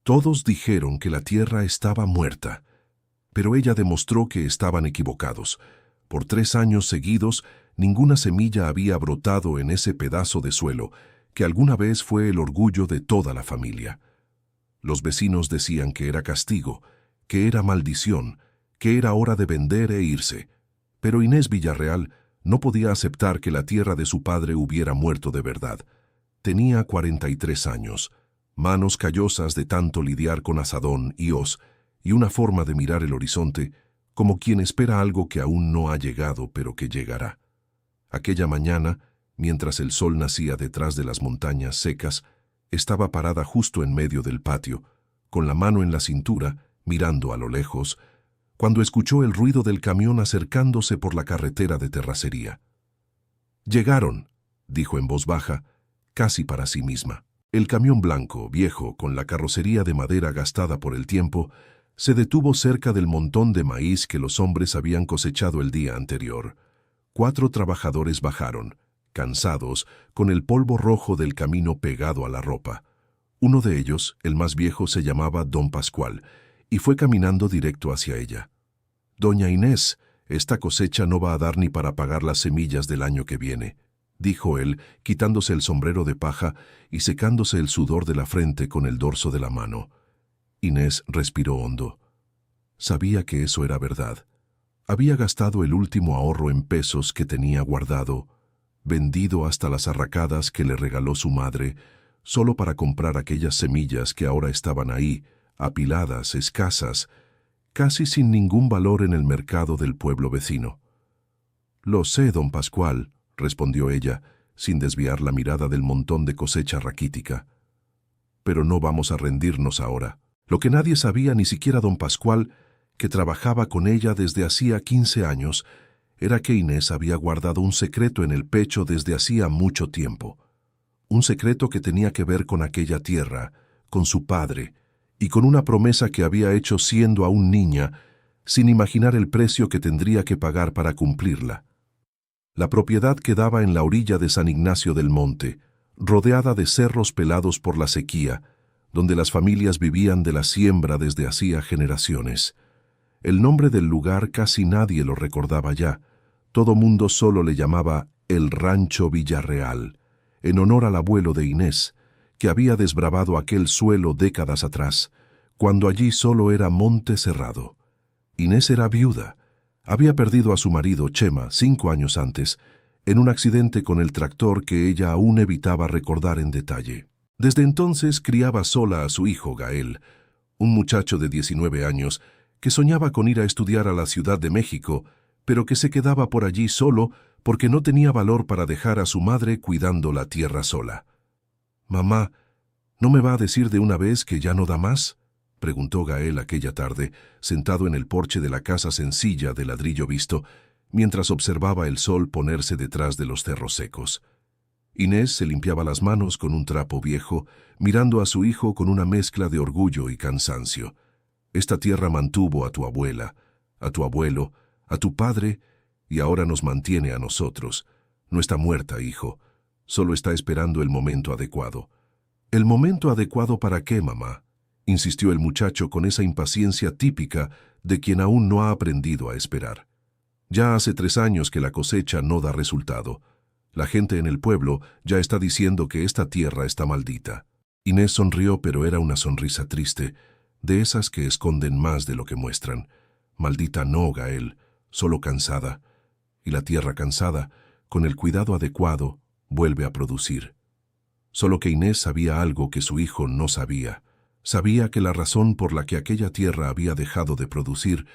Todos dijeron que la tierra estaba muerta, pero ella demostró que estaban equivocados. Por 3 años seguidos, ninguna semilla había brotado en ese pedazo de suelo, que alguna vez fue el orgullo de toda la familia. Los vecinos decían que era castigo, que era maldición, que era hora de vender e irse. Pero Inés Villarreal no podía aceptar que la tierra de su padre hubiera muerto de verdad. Tenía 43 años, manos callosas de tanto lidiar con azadón y hoz, y una forma de mirar el horizonte como quien espera algo que aún no ha llegado pero que llegará. Aquella mañana, mientras el sol nacía detrás de las montañas secas, estaba parada justo en medio del patio, con la mano en la cintura, mirando a lo lejos, cuando escuchó el ruido del camión acercándose por la carretera de terracería. «Llegaron», dijo en voz baja, casi para sí misma. El camión blanco, viejo, con la carrocería de madera gastada por el tiempo, se detuvo cerca del montón de maíz que los hombres habían cosechado el día anterior. 4 trabajadores bajaron, cansados, con el polvo rojo del camino pegado a la ropa. Uno de ellos, el más viejo, se llamaba Don Pascual, y fue caminando directo hacia ella. «Doña Inés, esta cosecha no va a dar ni para pagar las semillas del año que viene», dijo él, quitándose el sombrero de paja y secándose el sudor de la frente con el dorso de la mano. Inés respiró hondo. Sabía que eso era verdad. Había gastado el último ahorro en pesos que tenía guardado, vendido hasta las arracadas que le regaló su madre, solo para comprar aquellas semillas que ahora estaban ahí, apiladas, escasas, casi sin ningún valor en el mercado del pueblo vecino. «Lo sé, don Pascual», respondió ella, sin desviar la mirada del montón de cosecha raquítica. «Pero no vamos a rendirnos ahora». Lo que nadie sabía, ni siquiera don Pascual, que trabajaba con ella desde hacía 15 años, era que Inés había guardado un secreto en el pecho desde hacía mucho tiempo. Un secreto que tenía que ver con aquella tierra, con su padre, y con una promesa que había hecho siendo aún niña, sin imaginar el precio que tendría que pagar para cumplirla. La propiedad quedaba en la orilla de San Ignacio del Monte, rodeada de cerros pelados por la sequía, donde las familias vivían de la siembra desde hacía generaciones. El nombre del lugar casi nadie lo recordaba ya. Todo mundo solo le llamaba el Rancho Villarreal, en honor al abuelo de Inés, que había desbravado aquel suelo décadas atrás, cuando allí solo era monte cerrado. Inés era viuda. Había perdido a su marido, Chema, 5 años antes, en un accidente con el tractor que ella aún evitaba recordar en detalle. Desde entonces criaba sola a su hijo Gael, un muchacho de 19 años que soñaba con ir a estudiar a la Ciudad de México, pero que se quedaba por allí solo porque no tenía valor para dejar a su madre cuidando la tierra sola. «Mamá, ¿no me va a decir de una vez que ya no da más?», preguntó Gael aquella tarde, sentado en el porche de la casa sencilla de ladrillo visto, mientras observaba el sol ponerse detrás de los cerros secos. Inés se limpiaba las manos con un trapo viejo, mirando a su hijo con una mezcla de orgullo y cansancio. «Esta tierra mantuvo a tu abuela, a tu abuelo, a tu padre, y ahora nos mantiene a nosotros. No está muerta, hijo. Solo está esperando el momento adecuado». «¿El momento adecuado para qué, mamá?», insistió el muchacho con esa impaciencia típica de quien aún no ha aprendido a esperar. «Ya hace 3 años que la cosecha no da resultado. La gente en el pueblo ya está diciendo que esta tierra está maldita». Inés sonrió, pero era una sonrisa triste, de esas que esconden más de lo que muestran. «Maldita no, Gael, solo cansada. Y la tierra cansada, con el cuidado adecuado, vuelve a producir». Solo que Inés sabía algo que su hijo no sabía. Sabía que la razón por la que aquella tierra había dejado de producir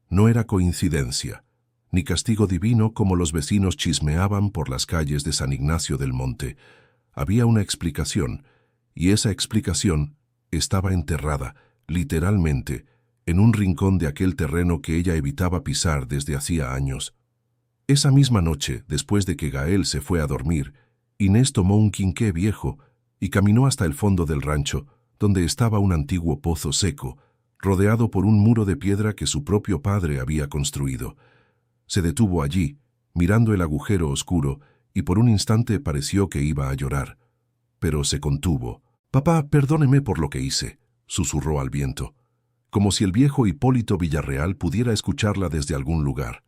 no era coincidencia, ni castigo divino como los vecinos chismeaban por las calles de San Ignacio del Monte. Había una explicación, y esa explicación estaba enterrada, literalmente, en un rincón de aquel terreno que ella evitaba pisar desde hacía años. Esa misma noche, después de que Gael se fue a dormir, Inés tomó un quinqué viejo y caminó hasta el fondo del rancho, donde estaba un antiguo pozo seco, rodeado por un muro de piedra que su propio padre había construido. Se detuvo allí, mirando el agujero oscuro, y por un instante pareció que iba a llorar. Pero se contuvo. «Papá, perdóneme por lo que hice», susurró al viento, como si el viejo Hipólito Villarreal pudiera escucharla desde algún lugar.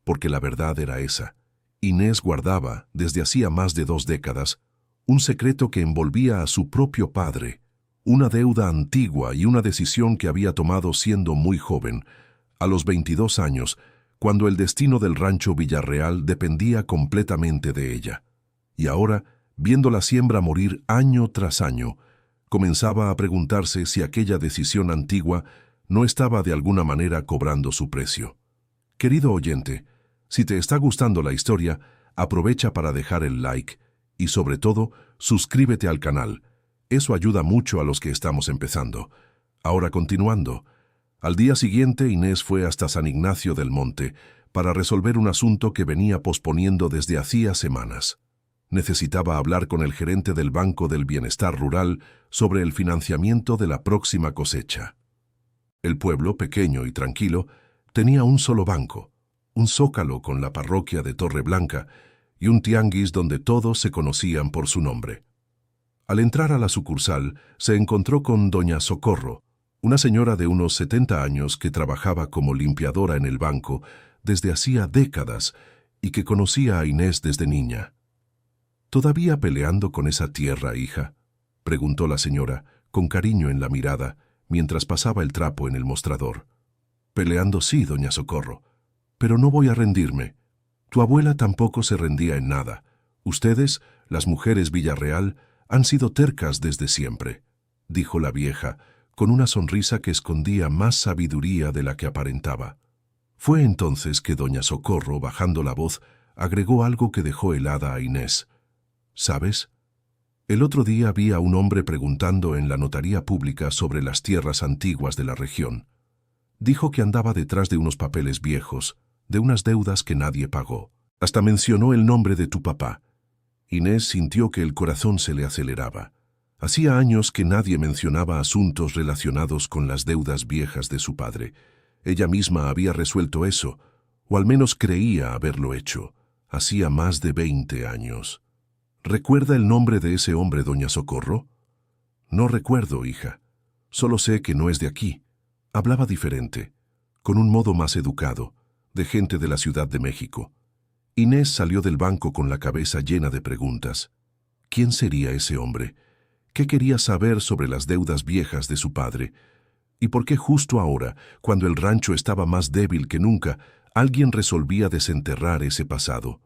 Porque la verdad era esa. Inés guardaba, desde hacía más de 2 décadas, un secreto que envolvía a su propio padre, una deuda antigua y una decisión que había tomado siendo muy joven, a los 22 años, cuando el destino del rancho Villarreal dependía completamente de ella. Y ahora, viendo la siembra morir año tras año, comenzaba a preguntarse si aquella decisión antigua no estaba de alguna manera cobrando su precio. Querido oyente, si te está gustando la historia, aprovecha para dejar el like y, sobre todo, suscríbete al canal. Eso ayuda mucho a los que estamos empezando. Ahora continuando. Al día siguiente, Inés fue hasta San Ignacio del Monte para resolver un asunto que venía posponiendo desde hacía semanas. Necesitaba hablar con el gerente del Banco del Bienestar Rural sobre el financiamiento de la próxima cosecha. El pueblo, pequeño y tranquilo, tenía un solo banco, un zócalo con la parroquia de Torre Blanca y un tianguis donde todos se conocían por su nombre. Al entrar a la sucursal, se encontró con doña Socorro, una señora de unos 70 años que trabajaba como limpiadora en el banco desde hacía décadas y que conocía a Inés desde niña. ¿Todavía peleando con esa tierra, hija?, preguntó la señora, con cariño en la mirada, mientras pasaba el trapo en el mostrador. Peleando sí, doña Socorro, pero no voy a rendirme. Tu abuela tampoco se rendía en nada. Ustedes, las mujeres Villarreal, han sido tercas desde siempre, dijo la vieja, con una sonrisa que escondía más sabiduría de la que aparentaba. Fue entonces que doña Socorro, bajando la voz, agregó algo que dejó helada a Inés. ¿Sabes? El otro día vi a un hombre preguntando en la notaría pública sobre las tierras antiguas de la región. Dijo que andaba detrás de unos papeles viejos, de unas deudas que nadie pagó. Hasta mencionó el nombre de tu papá. Inés sintió que el corazón se le aceleraba. Hacía años que nadie mencionaba asuntos relacionados con las deudas viejas de su padre. Ella misma había resuelto eso, o al menos creía haberlo hecho. Hacía más de 20 años. ¿Recuerda el nombre de ese hombre, doña Socorro? No recuerdo, hija. Solo sé que no es de aquí. Hablaba diferente, con un modo más educado, de gente de la Ciudad de México. Inés salió del banco con la cabeza llena de preguntas. ¿Quién sería ese hombre? ¿Qué quería saber sobre las deudas viejas de su padre? ¿Y por qué justo ahora, cuando el rancho estaba más débil que nunca, alguien resolvía desenterrar ese pasado?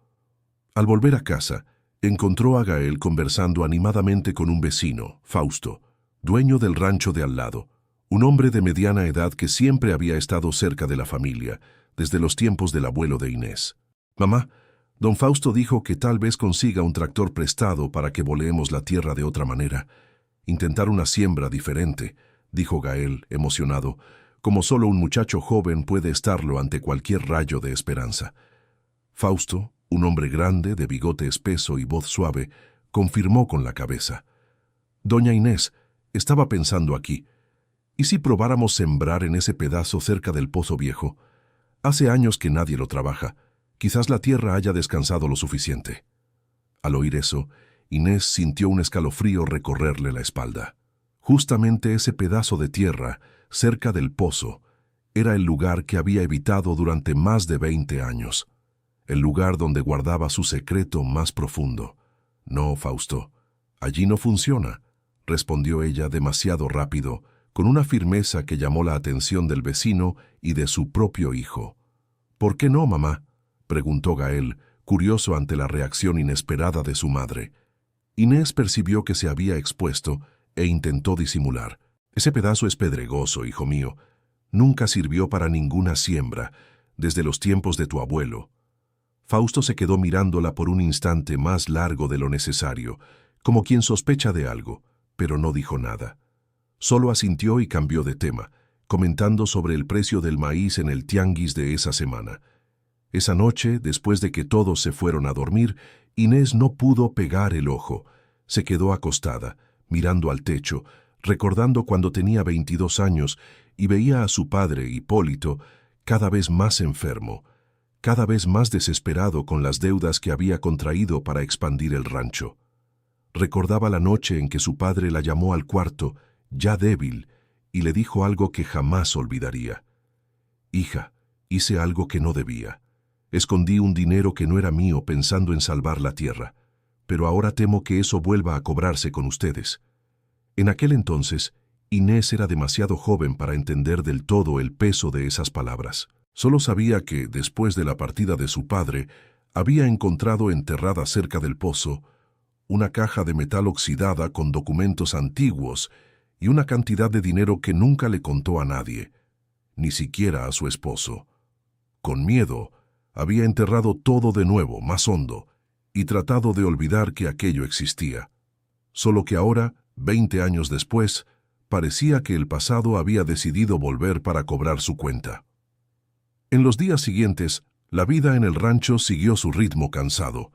Al volver a casa, encontró a Gael conversando animadamente con un vecino, Fausto, dueño del rancho de al lado, un hombre de mediana edad que siempre había estado cerca de la familia, desde los tiempos del abuelo de Inés. Mamá, don Fausto dijo que tal vez consiga un tractor prestado para que boleemos la tierra de otra manera. Intentar una siembra diferente, dijo Gael, emocionado, como solo un muchacho joven puede estarlo ante cualquier rayo de esperanza. Fausto, un hombre grande, de bigote espeso y voz suave, confirmó con la cabeza. Doña Inés, estaba pensando aquí. ¿Y si probáramos sembrar en ese pedazo cerca del Pozo Viejo? Hace años que nadie lo trabaja. Quizás la tierra haya descansado lo suficiente. Al oír eso, Inés sintió un escalofrío recorrerle la espalda. Justamente ese pedazo de tierra, cerca del pozo, era el lugar que había evitado durante más de 20 años. El lugar donde guardaba su secreto más profundo. No, Fausto, allí no funciona, respondió ella demasiado rápido, con una firmeza que llamó la atención del vecino y de su propio hijo. ¿Por qué no, mamá?, preguntó Gael, curioso ante la reacción inesperada de su madre. Inés percibió que se había expuesto e intentó disimular. Ese pedazo es pedregoso, hijo mío. Nunca sirvió para ninguna siembra, desde los tiempos de tu abuelo. Fausto se quedó mirándola por un instante más largo de lo necesario, como quien sospecha de algo, pero no dijo nada. Solo asintió y cambió de tema, comentando sobre el precio del maíz en el tianguis de esa semana. Esa noche, después de que todos se fueron a dormir, Inés no pudo pegar el ojo. Se quedó acostada, mirando al techo, recordando cuando tenía 22 años y veía a su padre, Hipólito, cada vez más enfermo, cada vez más desesperado con las deudas que había contraído para expandir el rancho. Recordaba la noche en que su padre la llamó al cuarto, ya débil, y le dijo algo que jamás olvidaría. «Hija, hice algo que no debía. Escondí un dinero que no era mío pensando en salvar la tierra, pero ahora temo que eso vuelva a cobrarse con ustedes». En aquel entonces, Inés era demasiado joven para entender del todo el peso de esas palabras. Solo sabía que, después de la partida de su padre, había encontrado enterrada cerca del pozo una caja de metal oxidada con documentos antiguos y una cantidad de dinero que nunca le contó a nadie, ni siquiera a su esposo. Con miedo, había enterrado todo de nuevo, más hondo, y tratado de olvidar que aquello existía. Solo que ahora, 20 años después, parecía que el pasado había decidido volver para cobrar su cuenta. En los días siguientes, la vida en el rancho siguió su ritmo cansado.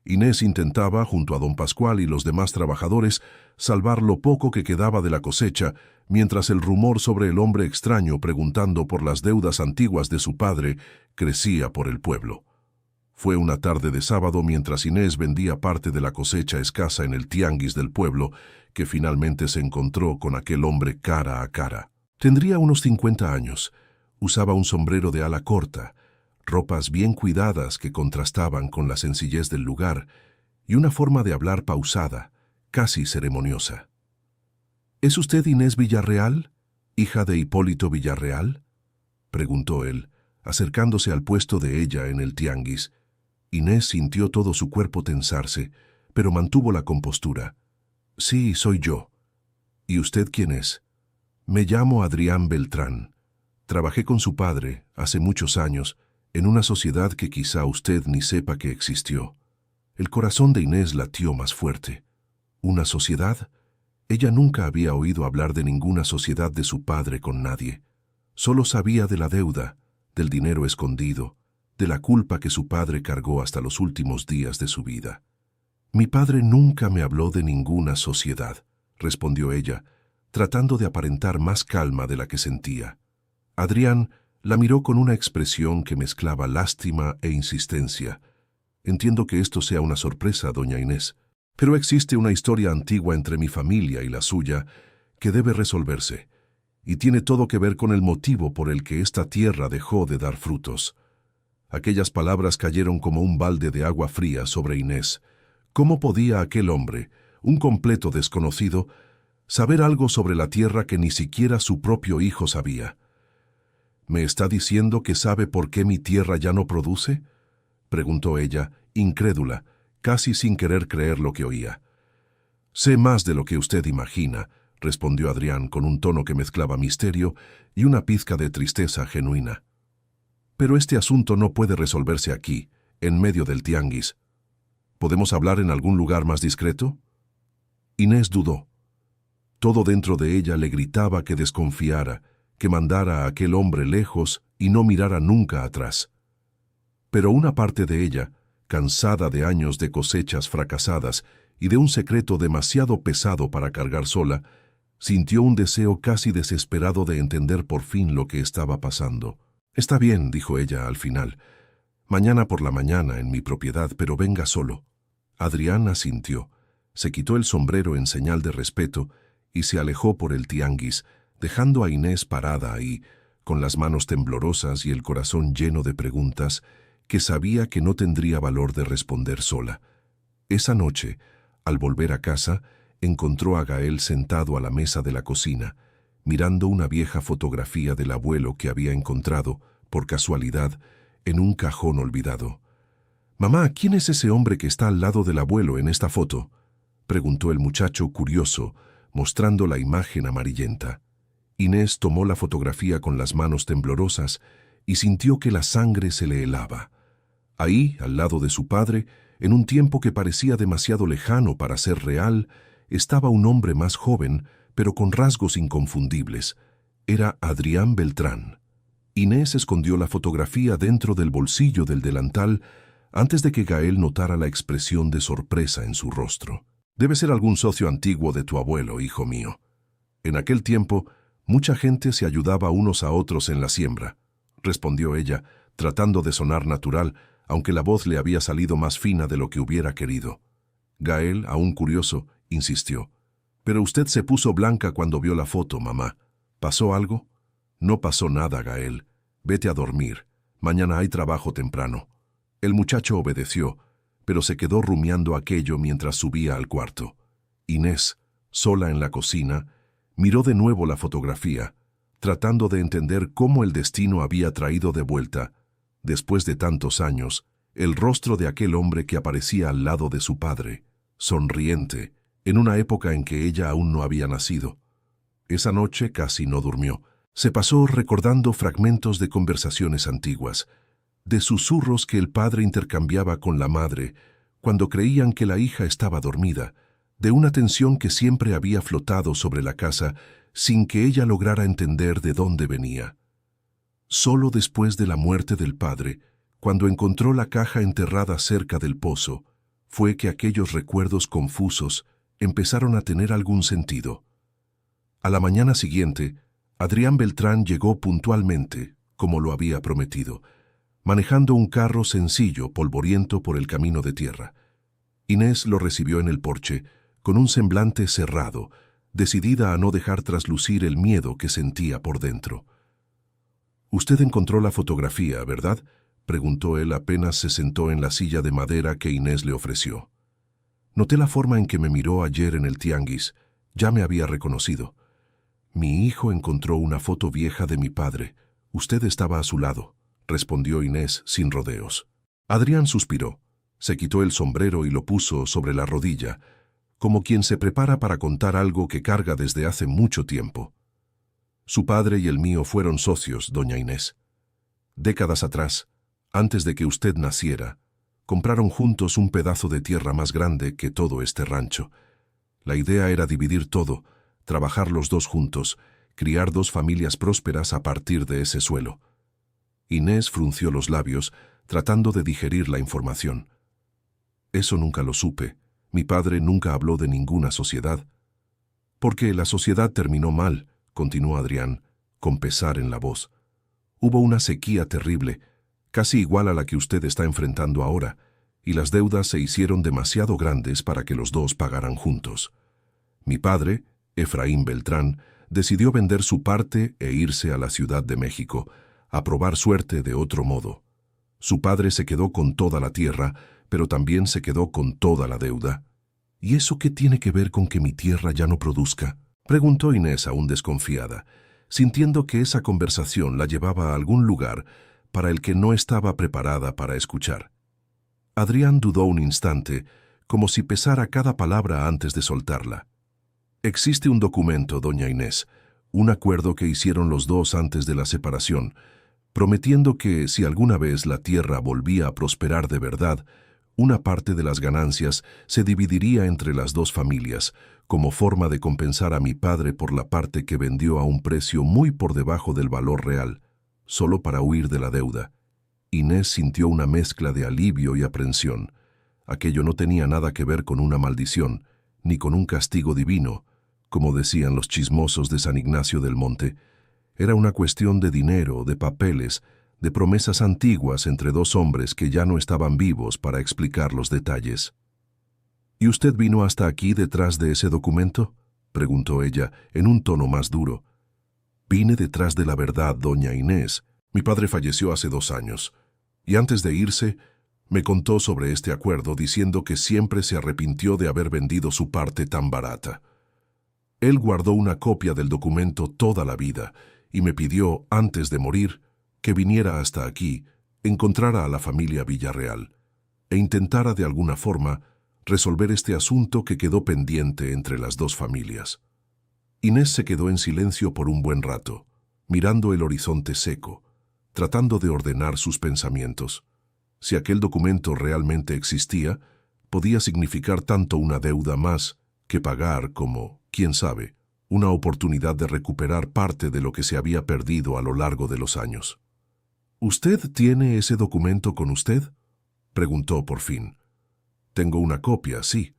Inés intentaba, junto a don Pascual y los demás trabajadores, salvar lo poco que quedaba de la cosecha, mientras el rumor sobre el hombre extraño preguntando por las deudas antiguas de su padre crecía por el pueblo. Fue una tarde de sábado mientras Inés vendía parte de la cosecha escasa en el tianguis del pueblo, que finalmente se encontró con aquel hombre cara a cara. Tendría unos 50 años, usaba un sombrero de ala corta, ropas bien cuidadas que contrastaban con la sencillez del lugar y una forma de hablar pausada, casi ceremoniosa. «¿Es usted Inés Villarreal, hija de Hipólito Villarreal?», preguntó él, acercándose al puesto de ella en el tianguis. Inés sintió todo su cuerpo tensarse, pero mantuvo la compostura. «Sí, soy yo». «¿Y usted quién es?». «Me llamo Adrián Beltrán. Trabajé con su padre, hace muchos años, en una sociedad que quizá usted ni sepa que existió». El corazón de Inés latió más fuerte. ¿Una sociedad? Ella nunca había oído hablar de ninguna sociedad de su padre con nadie. Solo sabía de la deuda, del dinero escondido, de la culpa que su padre cargó hasta los últimos días de su vida. «Mi padre nunca me habló de ninguna sociedad», respondió ella, tratando de aparentar más calma de la que sentía. Adrián la miró con una expresión que mezclaba lástima e insistencia. «Entiendo que esto sea una sorpresa, doña Inés, pero existe una historia antigua entre mi familia y la suya que debe resolverse, y tiene todo que ver con el motivo por el que esta tierra dejó de dar frutos». Aquellas palabras cayeron como un balde de agua fría sobre Inés. ¿Cómo podía aquel hombre, un completo desconocido, saber algo sobre la tierra que ni siquiera su propio hijo sabía? «¿Me está diciendo que sabe por qué mi tierra ya no produce?», preguntó ella, incrédula, casi sin querer creer lo que oía. «Sé más de lo que usted imagina», respondió Adrián con un tono que mezclaba misterio y una pizca de tristeza genuina. «Pero este asunto no puede resolverse aquí, en medio del tianguis. ¿Podemos hablar en algún lugar más discreto?». Inés dudó. Todo dentro de ella le gritaba que desconfiara, que mandara a aquel hombre lejos y no mirara nunca atrás. Pero una parte de ella, cansada de años de cosechas fracasadas y de un secreto demasiado pesado para cargar sola, sintió un deseo casi desesperado de entender por fin lo que estaba pasando. «Está bien», dijo ella al final. «Mañana por la mañana en mi propiedad, pero venga solo». Adrián asintió, se quitó el sombrero en señal de respeto y se alejó por el tianguis, dejando a Inés parada ahí, con las manos temblorosas y el corazón lleno de preguntas que sabía que no tendría valor de responder sola. Esa noche, al volver a casa, encontró a Gael sentado a la mesa de la cocina, mirando una vieja fotografía del abuelo que había encontrado, por casualidad, en un cajón olvidado. «Mamá, ¿quién es ese hombre que está al lado del abuelo en esta foto?», preguntó el muchacho curioso, mostrando la imagen amarillenta. Inés tomó la fotografía con las manos temblorosas y sintió que la sangre se le helaba. Ahí, al lado de su padre, en un tiempo que parecía demasiado lejano para ser real, estaba un hombre más joven, pero con rasgos inconfundibles. Era Adrián Beltrán. Inés escondió la fotografía dentro del bolsillo del delantal antes de que Gael notara la expresión de sorpresa en su rostro. «Debe ser algún socio antiguo de tu abuelo, hijo mío. En aquel tiempo, mucha gente se ayudaba unos a otros en la siembra», respondió ella, tratando de sonar natural, aunque la voz le había salido más fina de lo que hubiera querido. Gael, aún curioso, insistió. «Pero usted se puso blanca cuando vio la foto, mamá. ¿Pasó algo? No pasó nada, Gael. Vete a dormir. Mañana hay trabajo temprano. El muchacho obedeció, pero se quedó rumiando aquello mientras subía al cuarto. Inés, sola en la cocina, miró de nuevo la fotografía, tratando de entender cómo el destino había traído de vuelta, después de tantos años, el rostro de aquel hombre que aparecía al lado de su padre, sonriente, en una época en que ella aún no había nacido. Esa noche casi no durmió. Se pasó recordando fragmentos de conversaciones antiguas, de susurros que el padre intercambiaba con la madre cuando creían que la hija estaba dormida, de una tensión que siempre había flotado sobre la casa sin que ella lograra entender de dónde venía. Solo después de la muerte del padre, cuando encontró la caja enterrada cerca del pozo, fue que aquellos recuerdos confusos empezaron a tener algún sentido. A la mañana siguiente, Adrián Beltrán llegó puntualmente, como lo había prometido, manejando un carro sencillo, polvoriento por el camino de tierra. Inés lo recibió en el porche, con un semblante cerrado, decidida a no dejar traslucir el miedo que sentía por dentro. «Usted encontró la fotografía, ¿verdad?», preguntó él apenas se sentó en la silla de madera que Inés le ofreció. «Noté la forma en que me miró ayer en el tianguis. Ya me había reconocido. Mi hijo encontró una foto vieja de mi padre. Usted estaba a su lado», respondió Inés sin rodeos. Adrián suspiró, se quitó el sombrero y lo puso sobre la rodilla, como quien se prepara para contar algo que carga desde hace mucho tiempo. «Su padre y el mío fueron socios, doña Inés. Décadas atrás, antes de que usted naciera, compraron juntos un pedazo de tierra más grande que todo este rancho. La idea era dividir todo, trabajar los dos juntos, criar dos familias prósperas a partir de ese suelo». Inés frunció los labios, tratando de digerir la información. «Eso nunca lo supe. Mi padre nunca habló de ninguna sociedad». «Porque la sociedad terminó mal», continuó Adrián, con pesar en la voz. «Hubo una sequía terrible, casi igual a la que usted está enfrentando ahora, y las deudas se hicieron demasiado grandes para que los dos pagaran juntos. Mi padre, Efraín Beltrán, decidió vender su parte e irse a la Ciudad de México, a probar suerte de otro modo. Su padre se quedó con toda la tierra, pero también se quedó con toda la deuda». «¿Y eso qué tiene que ver con que mi tierra ya no produzca?», preguntó Inés aún desconfiada, sintiendo que esa conversación la llevaba a algún lugar para el que no estaba preparada para escuchar. Adrián dudó un instante, como si pesara cada palabra antes de soltarla. «Existe un documento, doña Inés, un acuerdo que hicieron los dos antes de la separación, prometiendo que, si alguna vez la tierra volvía a prosperar de verdad, una parte de las ganancias se dividiría entre las dos familias, como forma de compensar a mi padre por la parte que vendió a un precio muy por debajo del valor real, solo para huir de la deuda». Inés sintió una mezcla de alivio y aprensión. Aquello no tenía nada que ver con una maldición, ni con un castigo divino, como decían los chismosos de San Ignacio del Monte. Era una cuestión de dinero, de papeles, de promesas antiguas entre dos hombres que ya no estaban vivos para explicar los detalles. «¿Y usted vino hasta aquí detrás de ese documento?», preguntó ella, en un tono más duro. «Vine detrás de la verdad, doña Inés. Mi padre falleció hace 2 años, y antes de irse, me contó sobre este acuerdo diciendo que siempre se arrepintió de haber vendido su parte tan barata. Él guardó una copia del documento toda la vida y me pidió, antes de morir, que viniera hasta aquí, encontrara a la familia Villarreal e intentara de alguna forma resolver este asunto que quedó pendiente entre las dos familias». Inés se quedó en silencio por un buen rato, mirando el horizonte seco, tratando de ordenar sus pensamientos. Si aquel documento realmente existía, podía significar tanto una deuda más que pagar como, quién sabe, una oportunidad de recuperar parte de lo que se había perdido a lo largo de los años. «¿Usted tiene ese documento con usted?», preguntó por fin. «Tengo una copia, sí,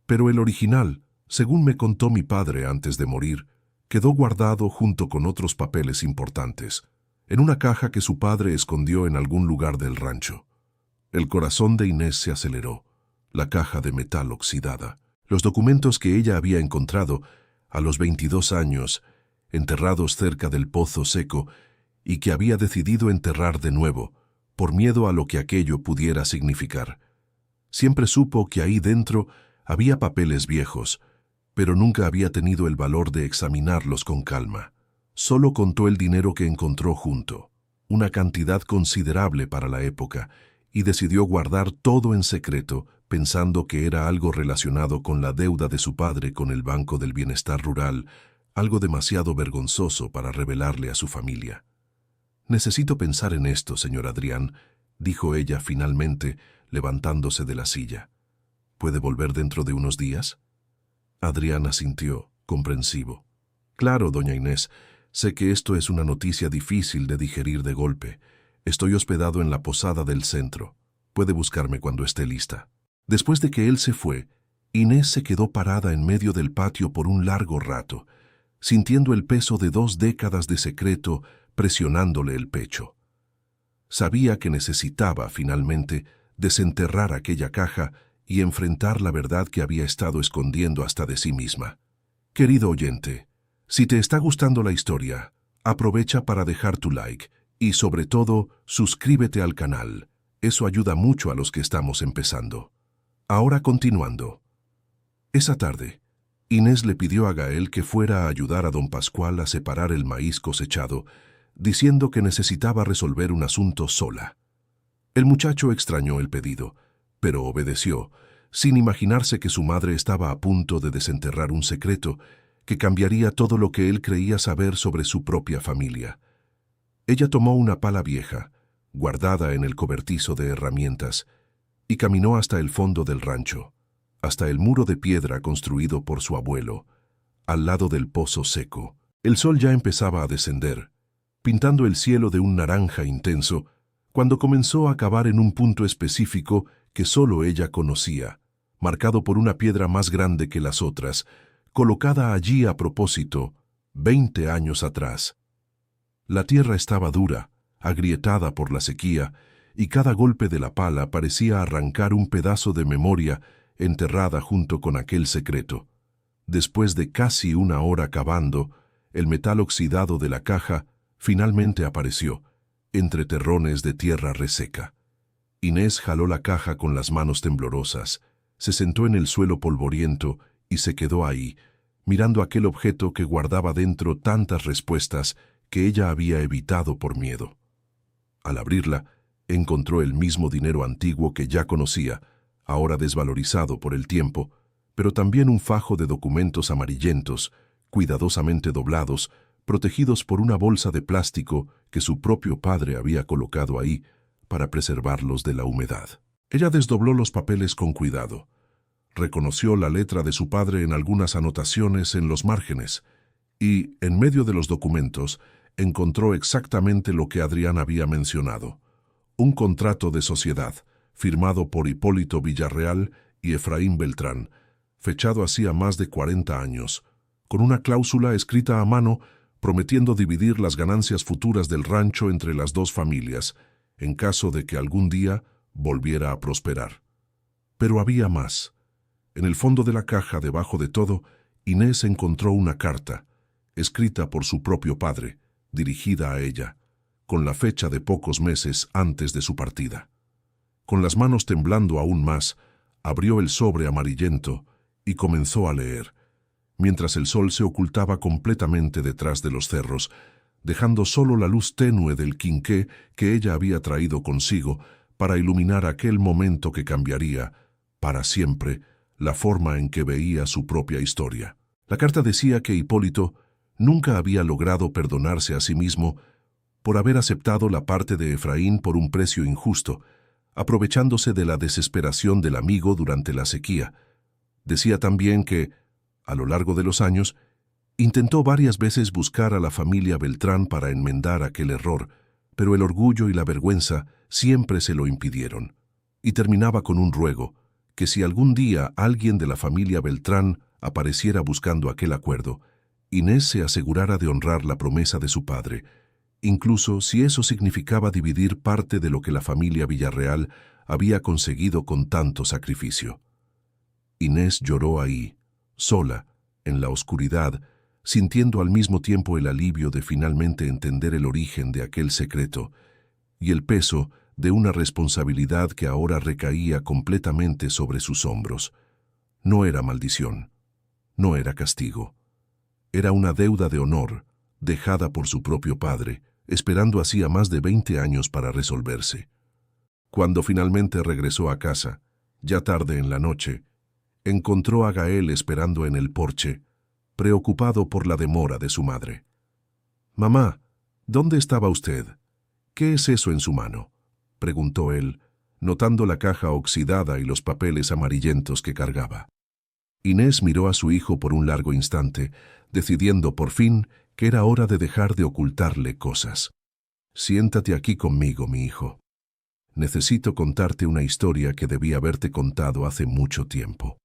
pero el original, según me contó mi padre antes de morir, quedó guardado junto con otros papeles importantes, en una caja que su padre escondió en algún lugar del rancho». El corazón de Inés se aceleró. La caja de metal oxidada, los documentos que ella había encontrado a los 22 años, enterrados cerca del pozo seco, y que había decidido enterrar de nuevo, por miedo a lo que aquello pudiera significar. Siempre supo que ahí dentro había papeles viejos, pero nunca había tenido el valor de examinarlos con calma. Solo contó el dinero que encontró junto, una cantidad considerable para la época, y decidió guardar todo en secreto, pensando que era algo relacionado con la deuda de su padre con el Banco del Bienestar Rural, algo demasiado vergonzoso para revelarle a su familia. «Necesito pensar en esto, señor Adrián», dijo ella finalmente, levantándose de la silla. «¿Puede volver dentro de unos días?» Adrián asintió, comprensivo. «Claro, doña Inés, sé que esto es una noticia difícil de digerir de golpe. Estoy hospedado en la posada del centro. Puede buscarme cuando esté lista». Después de que él se fue, Inés se quedó parada en medio del patio por un largo rato, sintiendo el peso de 2 décadas de secreto presionándole el pecho. Sabía que necesitaba, finalmente, desenterrar aquella caja y enfrentar la verdad que había estado escondiendo hasta de sí misma. Querido oyente, si te está gustando la historia, aprovecha para dejar tu like y, sobre todo, suscríbete al canal. Eso ayuda mucho a los que estamos empezando. Ahora continuando. Esa tarde, Inés le pidió a Gael que fuera a ayudar a don Pascual a separar el maíz cosechado, diciendo que necesitaba resolver un asunto sola. El muchacho extrañó el pedido, pero obedeció, sin imaginarse que su madre estaba a punto de desenterrar un secreto que cambiaría todo lo que él creía saber sobre su propia familia. Ella tomó una pala vieja, guardada en el cobertizo de herramientas, y caminó hasta el fondo del rancho, hasta el muro de piedra construido por su abuelo, al lado del pozo seco. El sol ya empezaba a descender, pintando el cielo de un naranja intenso, cuando comenzó a cavar en un punto específico que solo ella conocía, marcado por una piedra más grande que las otras, colocada allí a propósito, 20 años atrás. La tierra estaba dura, agrietada por la sequía, y cada golpe de la pala parecía arrancar un pedazo de memoria enterrada junto con aquel secreto. Después de casi 1 hora cavando, el metal oxidado de la caja finalmente apareció, entre terrones de tierra reseca. Inés jaló la caja con las manos temblorosas, se sentó en el suelo polvoriento y se quedó ahí, mirando aquel objeto que guardaba dentro tantas respuestas que ella había evitado por miedo. Al abrirla, encontró el mismo dinero antiguo que ya conocía, ahora desvalorizado por el tiempo, pero también un fajo de documentos amarillentos, cuidadosamente doblados, protegidos por una bolsa de plástico que su propio padre había colocado ahí para preservarlos de la humedad. Ella desdobló los papeles con cuidado. Reconoció la letra de su padre en algunas anotaciones en los márgenes y, en medio de los documentos, encontró exactamente lo que Adrián había mencionado: un contrato de sociedad, firmado por Hipólito Villarreal y Efraín Beltrán, fechado hacía más de 40 años, con una cláusula escrita a mano prometiendo dividir las ganancias futuras del rancho entre las 2 familias, en caso de que algún día volviera a prosperar. Pero había más. En el fondo de la caja, debajo de todo, Inés encontró una carta, escrita por su propio padre, dirigida a ella, con la fecha de pocos meses antes de su partida. Con las manos temblando aún más, abrió el sobre amarillento y comenzó a leer, mientras el sol se ocultaba completamente detrás de los cerros, dejando solo la luz tenue del quinqué que ella había traído consigo para iluminar aquel momento que cambiaría, para siempre, la forma en que veía su propia historia. La carta decía que Hipólito nunca había logrado perdonarse a sí mismo por haber aceptado la parte de Efraín por un precio injusto, aprovechándose de la desesperación del amigo durante la sequía. Decía también que, a lo largo de los años, intentó varias veces buscar a la familia Beltrán para enmendar aquel error, pero el orgullo y la vergüenza siempre se lo impidieron. Y terminaba con un ruego, que si algún día alguien de la familia Beltrán apareciera buscando aquel acuerdo, Inés se asegurara de honrar la promesa de su padre, incluso si eso significaba dividir parte de lo que la familia Villarreal había conseguido con tanto sacrificio. Inés lloró ahí, sola, en la oscuridad, sintiendo al mismo tiempo el alivio de finalmente entender el origen de aquel secreto y el peso de una responsabilidad que ahora recaía completamente sobre sus hombros. No era maldición, no era castigo. Era una deuda de honor, dejada por su propio padre, esperando hacía más de 20 años para resolverse. Cuando finalmente regresó a casa, ya tarde en la noche, encontró a Gael esperando en el porche, preocupado por la demora de su madre. «Mamá, ¿dónde estaba usted? ¿Qué es eso en su mano?», preguntó él, notando la caja oxidada y los papeles amarillentos que cargaba. Inés miró a su hijo por un largo instante, decidiendo por fin que era hora de dejar de ocultarle cosas. «Siéntate aquí conmigo, mi hijo. Necesito contarte una historia que debí haberte contado hace mucho tiempo».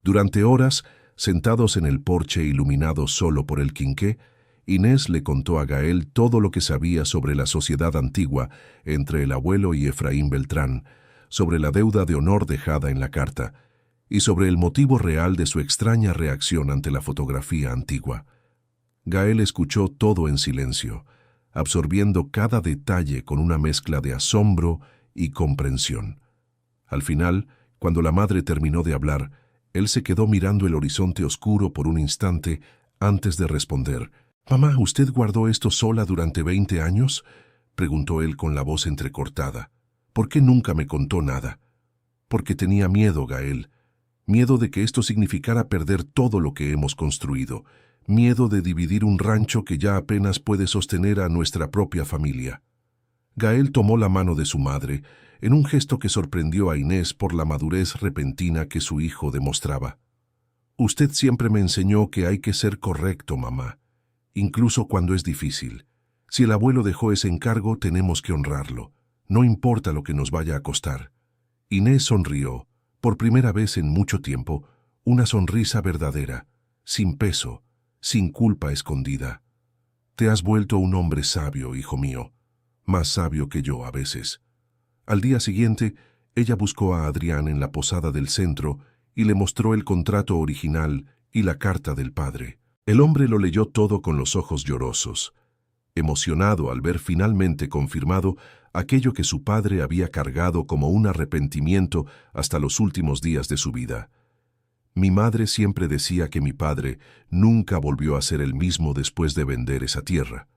Durante horas, sentados en el porche iluminado solo por el quinqué, Inés le contó a Gael todo lo que sabía sobre la sociedad antigua entre el abuelo y Efraín Beltrán, sobre la deuda de honor dejada en la carta, y sobre el motivo real de su extraña reacción ante la fotografía antigua. Gael escuchó todo en silencio, absorbiendo cada detalle con una mezcla de asombro y comprensión. Al final, cuando la madre terminó de hablar, él se quedó mirando el horizonte oscuro por un instante antes de responder. «Mamá, ¿usted guardó esto sola durante 20 años?» preguntó él con la voz entrecortada. «¿Por qué nunca me contó nada?» «Porque tenía miedo, Gael. Miedo de que esto significara perder todo lo que hemos construido. Miedo de dividir un rancho que ya apenas puede sostener a nuestra propia familia». Gael tomó la mano de su madre, en un gesto que sorprendió a Inés por la madurez repentina que su hijo demostraba. «Usted siempre me enseñó que hay que ser correcto, mamá, incluso cuando es difícil. Si el abuelo dejó ese encargo, tenemos que honrarlo. No importa lo que nos vaya a costar». Inés sonrió, por primera vez en mucho tiempo, una sonrisa verdadera, sin peso, sin culpa escondida. «Te has vuelto un hombre sabio, hijo mío, más sabio que yo a veces». Al día siguiente, ella buscó a Adrián en la posada del centro y le mostró el contrato original y la carta del padre. El hombre lo leyó todo con los ojos llorosos, emocionado al ver finalmente confirmado aquello que su padre había cargado como un arrepentimiento hasta los últimos días de su vida. «Mi madre siempre decía que mi padre nunca volvió a ser el mismo después de vender esa tierra»,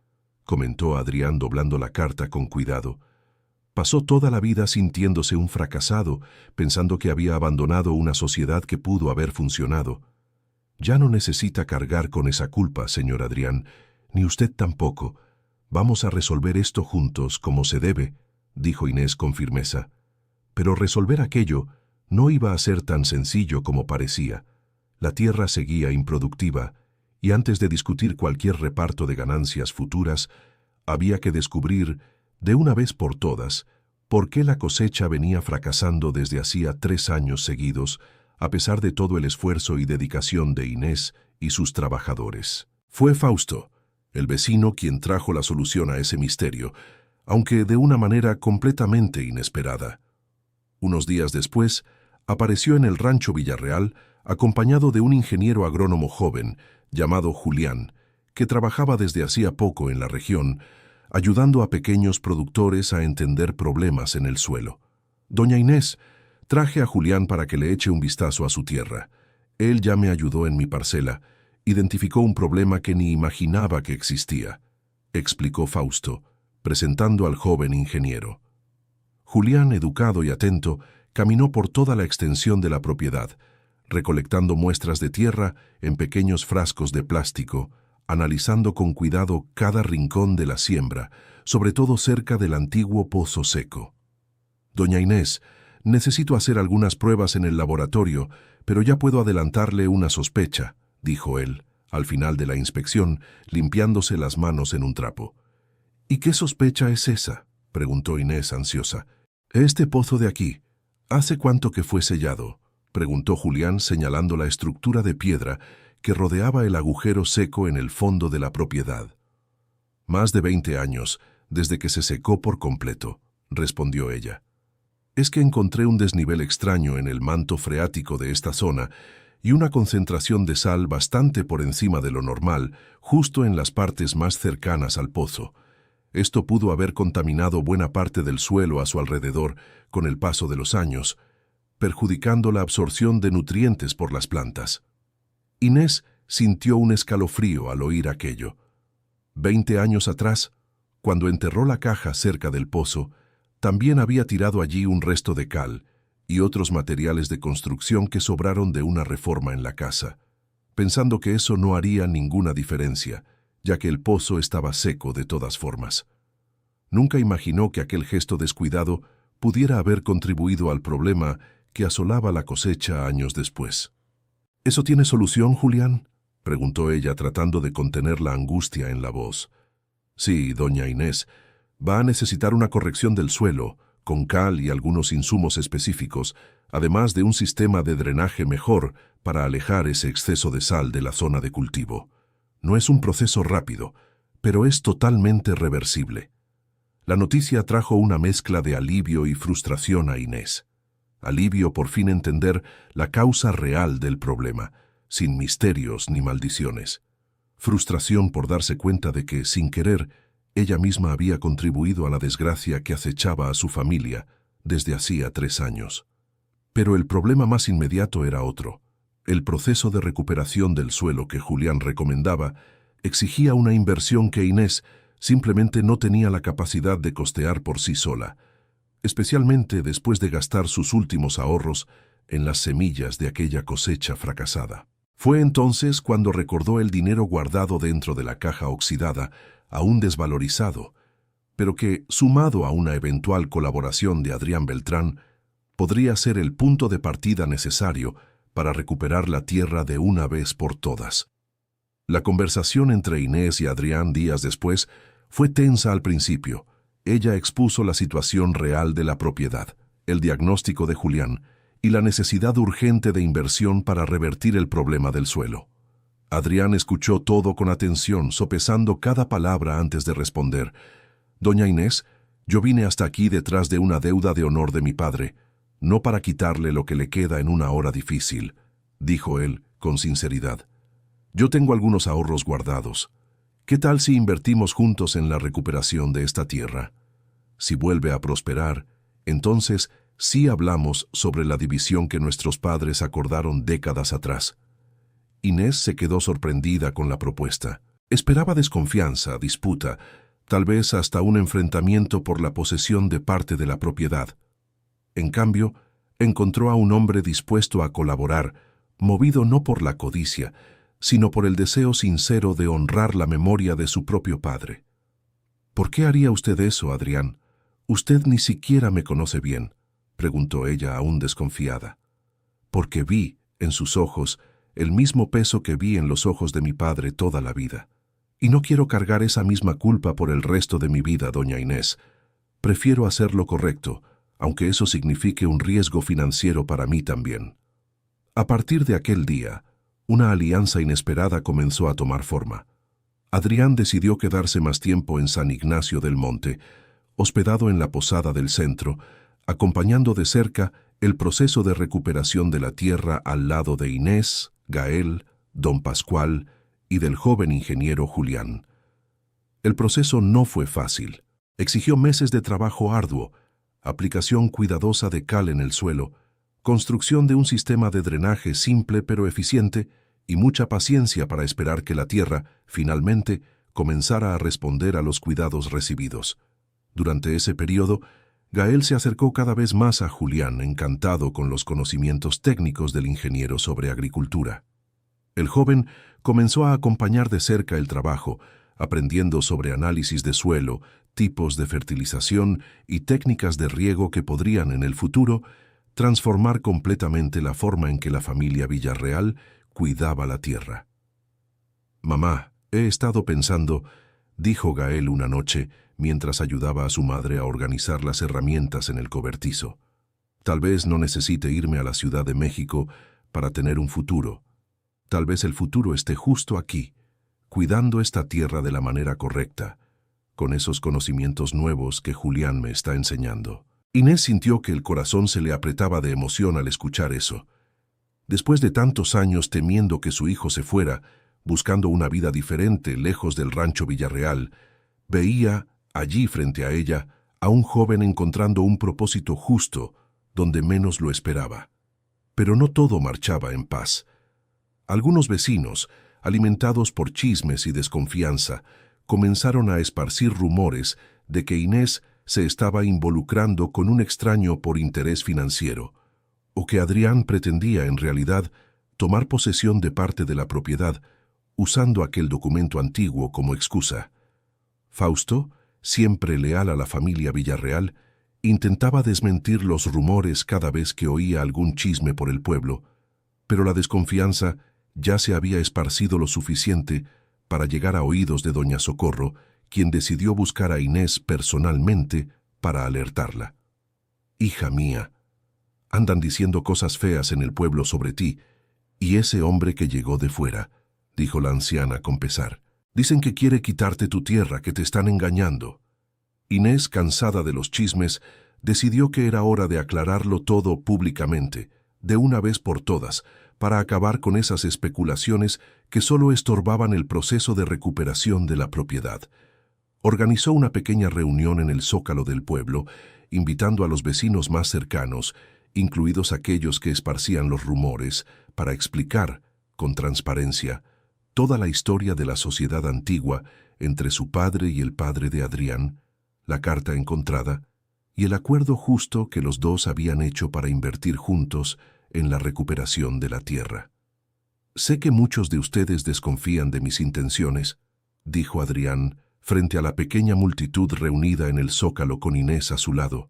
comentó Adrián doblando la carta con cuidado. «Pasó toda la vida sintiéndose un fracasado, pensando que había abandonado una sociedad que pudo haber funcionado. Ya no necesita cargar con esa culpa, señor Adrián, ni usted tampoco. Vamos a resolver esto juntos como se debe», dijo Inés con firmeza. Pero resolver aquello no iba a ser tan sencillo como parecía. La tierra seguía improductiva, y antes de discutir cualquier reparto de ganancias futuras, había que descubrir, de una vez por todas, por qué la cosecha venía fracasando desde hacía 3 años seguidos, a pesar de todo el esfuerzo y dedicación de Inés y sus trabajadores. Fue Fausto, el vecino, quien trajo la solución a ese misterio, aunque de una manera completamente inesperada. Unos días después, apareció en el rancho Villarreal, acompañado de un ingeniero agrónomo joven, llamado Julián, que trabajaba desde hacía poco en la región, ayudando a pequeños productores a entender problemas en el suelo. «Doña Inés, traje a Julián para que le eche un vistazo a su tierra. Él ya me ayudó en mi parcela. Identificó un problema que ni imaginaba que existía», explicó Fausto, presentando al joven ingeniero. Julián, educado y atento, caminó por toda la extensión de la propiedad, recolectando muestras de tierra en pequeños frascos de plástico, analizando con cuidado cada rincón de la siembra, sobre todo cerca del antiguo pozo seco. «Doña Inés, necesito hacer algunas pruebas en el laboratorio, pero ya puedo adelantarle una sospecha», dijo él, al final de la inspección, limpiándose las manos en un trapo. «¿Y qué sospecha es esa?», preguntó Inés ansiosa. «Este pozo de aquí, ¿hace cuánto que fue sellado?», preguntó Julián señalando la estructura de piedra que rodeaba el agujero seco en el fondo de la propiedad. «Más de 20 años, desde que se secó por completo», respondió ella. «Es que encontré un desnivel extraño en el manto freático de esta zona y una concentración de sal bastante por encima de lo normal, justo en las partes más cercanas al pozo. Esto pudo haber contaminado buena parte del suelo a su alrededor con el paso de los años, perjudicando la absorción de nutrientes por las plantas. Inés sintió un escalofrío al oír aquello. 20 años atrás, cuando enterró la caja cerca del pozo, también había tirado allí un resto de cal y otros materiales de construcción que sobraron de una reforma en la casa, pensando que eso no haría ninguna diferencia, ya que el pozo estaba seco de todas formas. Nunca imaginó que aquel gesto descuidado pudiera haber contribuido al problema que asolaba la cosecha años después. ¿Eso tiene solución, Julián?, preguntó ella tratando de contener la angustia en la voz. Sí, doña Inés, va a necesitar una corrección del suelo, con cal y algunos insumos específicos, además de un sistema de drenaje mejor para alejar ese exceso de sal de la zona de cultivo. No es un proceso rápido, pero es totalmente reversible. La noticia trajo una mezcla de alivio y frustración a Inés. Alivio por fin entender la causa real del problema, sin misterios ni maldiciones. Frustración por darse cuenta de que, sin querer, ella misma había contribuido a la desgracia que acechaba a su familia desde hacía 3 años. Pero el problema más inmediato era otro. El proceso de recuperación del suelo que Julián recomendaba exigía una inversión que Inés simplemente no tenía la capacidad de costear por sí sola, especialmente después de gastar sus últimos ahorros en las semillas de aquella cosecha fracasada. Fue entonces cuando recordó el dinero guardado dentro de la caja oxidada, aún desvalorizado, pero que, sumado a una eventual colaboración de Adrián Beltrán, podría ser el punto de partida necesario para recuperar la tierra de una vez por todas. La conversación entre Inés y Adrián días después fue tensa al principio. Ella expuso la situación real de la propiedad, el diagnóstico de Julián y la necesidad urgente de inversión para revertir el problema del suelo. Adrián escuchó todo con atención, sopesando cada palabra antes de responder. «Doña Inés, yo vine hasta aquí detrás de una deuda de honor de mi padre, no para quitarle lo que le queda en una hora difícil», dijo él con sinceridad. «Yo tengo algunos ahorros guardados. ¿Qué tal si invertimos juntos en la recuperación de esta tierra? Si vuelve a prosperar, entonces sí hablamos sobre la división que nuestros padres acordaron décadas atrás». Inés se quedó sorprendida con la propuesta. Esperaba desconfianza, disputa, tal vez hasta un enfrentamiento por la posesión de parte de la propiedad. En cambio, encontró a un hombre dispuesto a colaborar, movido no por la codicia, sino por el deseo sincero de honrar la memoria de su propio padre. «¿Por qué haría usted eso, Adrián? Usted ni siquiera me conoce bien», preguntó ella aún desconfiada. «Porque vi, en sus ojos, el mismo peso que vi en los ojos de mi padre toda la vida. Y no quiero cargar esa misma culpa por el resto de mi vida, doña Inés. Prefiero hacer lo correcto, aunque eso signifique un riesgo financiero para mí también». A partir de aquel día, una alianza inesperada comenzó a tomar forma. Adrián decidió quedarse más tiempo en San Ignacio del Monte, hospedado en la posada del centro, acompañando de cerca el proceso de recuperación de la tierra al lado de Inés, Gael, don Pascual y del joven ingeniero Julián. El proceso no fue fácil. Exigió meses de trabajo arduo, aplicación cuidadosa de cal en el suelo, construcción de un sistema de drenaje simple pero eficiente y mucha paciencia para esperar que la tierra, finalmente, comenzara a responder a los cuidados recibidos. Durante ese periodo, Gael se acercó cada vez más a Julián, encantado con los conocimientos técnicos del ingeniero sobre agricultura. El joven comenzó a acompañar de cerca el trabajo, aprendiendo sobre análisis de suelo, tipos de fertilización y técnicas de riego que podrían, en el futuro, transformar completamente la forma en que la familia Villarreal cuidaba la tierra. «Mamá, he estado pensando», dijo Gael una noche, mientras ayudaba a su madre a organizar las herramientas en el cobertizo. «Tal vez no necesite irme a la Ciudad de México para tener un futuro. Tal vez el futuro esté justo aquí, cuidando esta tierra de la manera correcta, con esos conocimientos nuevos que Julián me está enseñando». Inés sintió que el corazón se le apretaba de emoción al escuchar eso. Después de tantos años temiendo que su hijo se fuera, buscando una vida diferente lejos del rancho Villarreal, veía, allí frente a ella, a un joven encontrando un propósito justo donde menos lo esperaba. Pero no todo marchaba en paz. Algunos vecinos, alimentados por chismes y desconfianza, comenzaron a esparcir rumores de que Inés se estaba involucrando con un extraño por interés financiero, o que Adrián pretendía en realidad tomar posesión de parte de la propiedad usando aquel documento antiguo como excusa. Fausto, siempre leal a la familia Villarreal, intentaba desmentir los rumores cada vez que oía algún chisme por el pueblo, pero la desconfianza ya se había esparcido lo suficiente para llegar a oídos de doña Socorro, quien decidió buscar a Inés personalmente para alertarla. «Hija mía, andan diciendo cosas feas en el pueblo sobre ti, y ese hombre que llegó de fuera», dijo la anciana con pesar. «Dicen que quiere quitarte tu tierra, que te están engañando». Inés, cansada de los chismes, decidió que era hora de aclararlo todo públicamente, de una vez por todas, para acabar con esas especulaciones que solo estorbaban el proceso de recuperación de la propiedad. Organizó una pequeña reunión en el zócalo del pueblo, invitando a los vecinos más cercanos, incluidos aquellos que esparcían los rumores, para explicar, con transparencia, toda la historia de la sociedad antigua entre su padre y el padre de Adrián, la carta encontrada y el acuerdo justo que los dos habían hecho para invertir juntos en la recuperación de la tierra. «Sé que muchos de ustedes desconfían de mis intenciones», dijo Adrián frente a la pequeña multitud reunida en el zócalo con Inés a su lado.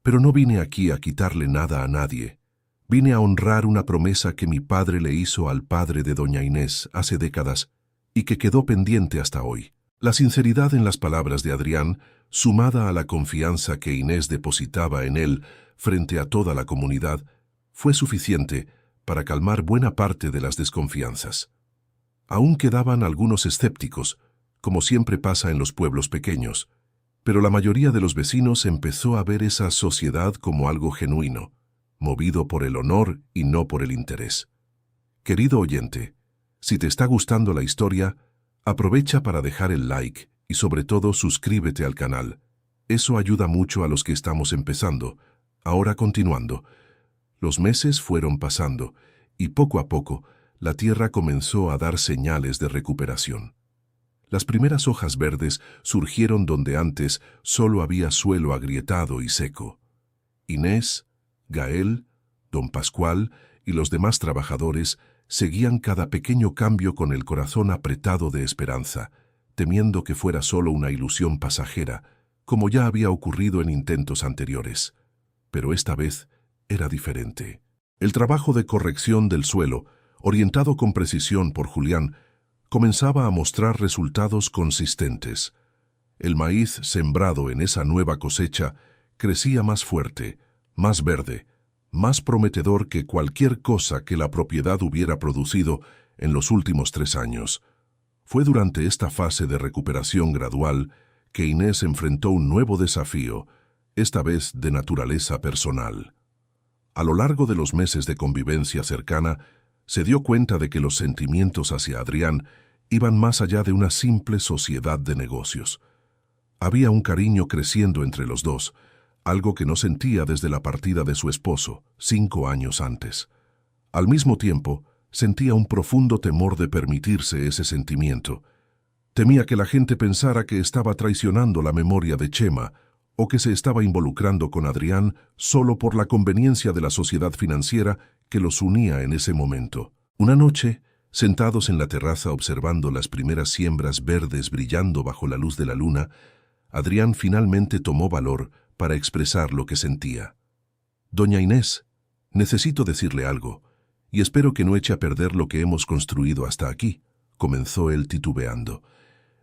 «Pero no vine aquí a quitarle nada a nadie. Vine a honrar una promesa que mi padre le hizo al padre de doña Inés hace décadas y que quedó pendiente hasta hoy». La sinceridad en las palabras de Adrián, sumada a la confianza que Inés depositaba en él frente a toda la comunidad, fue suficiente para calmar buena parte de las desconfianzas. Aún quedaban algunos escépticos, como siempre pasa en los pueblos pequeños, pero la mayoría de los vecinos empezó a ver esa sociedad como algo genuino, movido por el honor y no por el interés. Querido oyente, si te está gustando la historia, aprovecha para dejar el like y sobre todo suscríbete al canal. Eso ayuda mucho a los que estamos empezando. Ahora continuando. Los meses fueron pasando y poco a poco la tierra comenzó a dar señales de recuperación. Las primeras hojas verdes surgieron donde antes solo había suelo agrietado y seco. Inés, Gael, don Pascual y los demás trabajadores seguían cada pequeño cambio con el corazón apretado de esperanza, temiendo que fuera solo una ilusión pasajera, como ya había ocurrido en intentos anteriores. Pero esta vez era diferente. El trabajo de corrección del suelo, orientado con precisión por Julián, comenzaba a mostrar resultados consistentes. El maíz sembrado en esa nueva cosecha crecía más fuerte, más verde, más prometedor que cualquier cosa que la propiedad hubiera producido en los últimos 3 años. Fue durante esta fase de recuperación gradual que Inés enfrentó un nuevo desafío, esta vez de naturaleza personal. A lo largo de los meses de convivencia cercana, se dio cuenta de que los sentimientos hacia Adrián iban más allá de una simple sociedad de negocios. Había un cariño creciendo entre los dos, algo que no sentía desde la partida de su esposo, 5 años antes. Al mismo tiempo, sentía un profundo temor de permitirse ese sentimiento. Temía que la gente pensara que estaba traicionando la memoria de Chema o que se estaba involucrando con Adrián solo por la conveniencia de la sociedad financiera que los unía en ese momento. Una noche, sentados en la terraza observando las primeras siembras verdes brillando bajo la luz de la luna, Adrián finalmente tomó valor para expresar lo que sentía. «Doña Inés, necesito decirle algo, y espero que no eche a perder lo que hemos construido hasta aquí», comenzó él titubeando.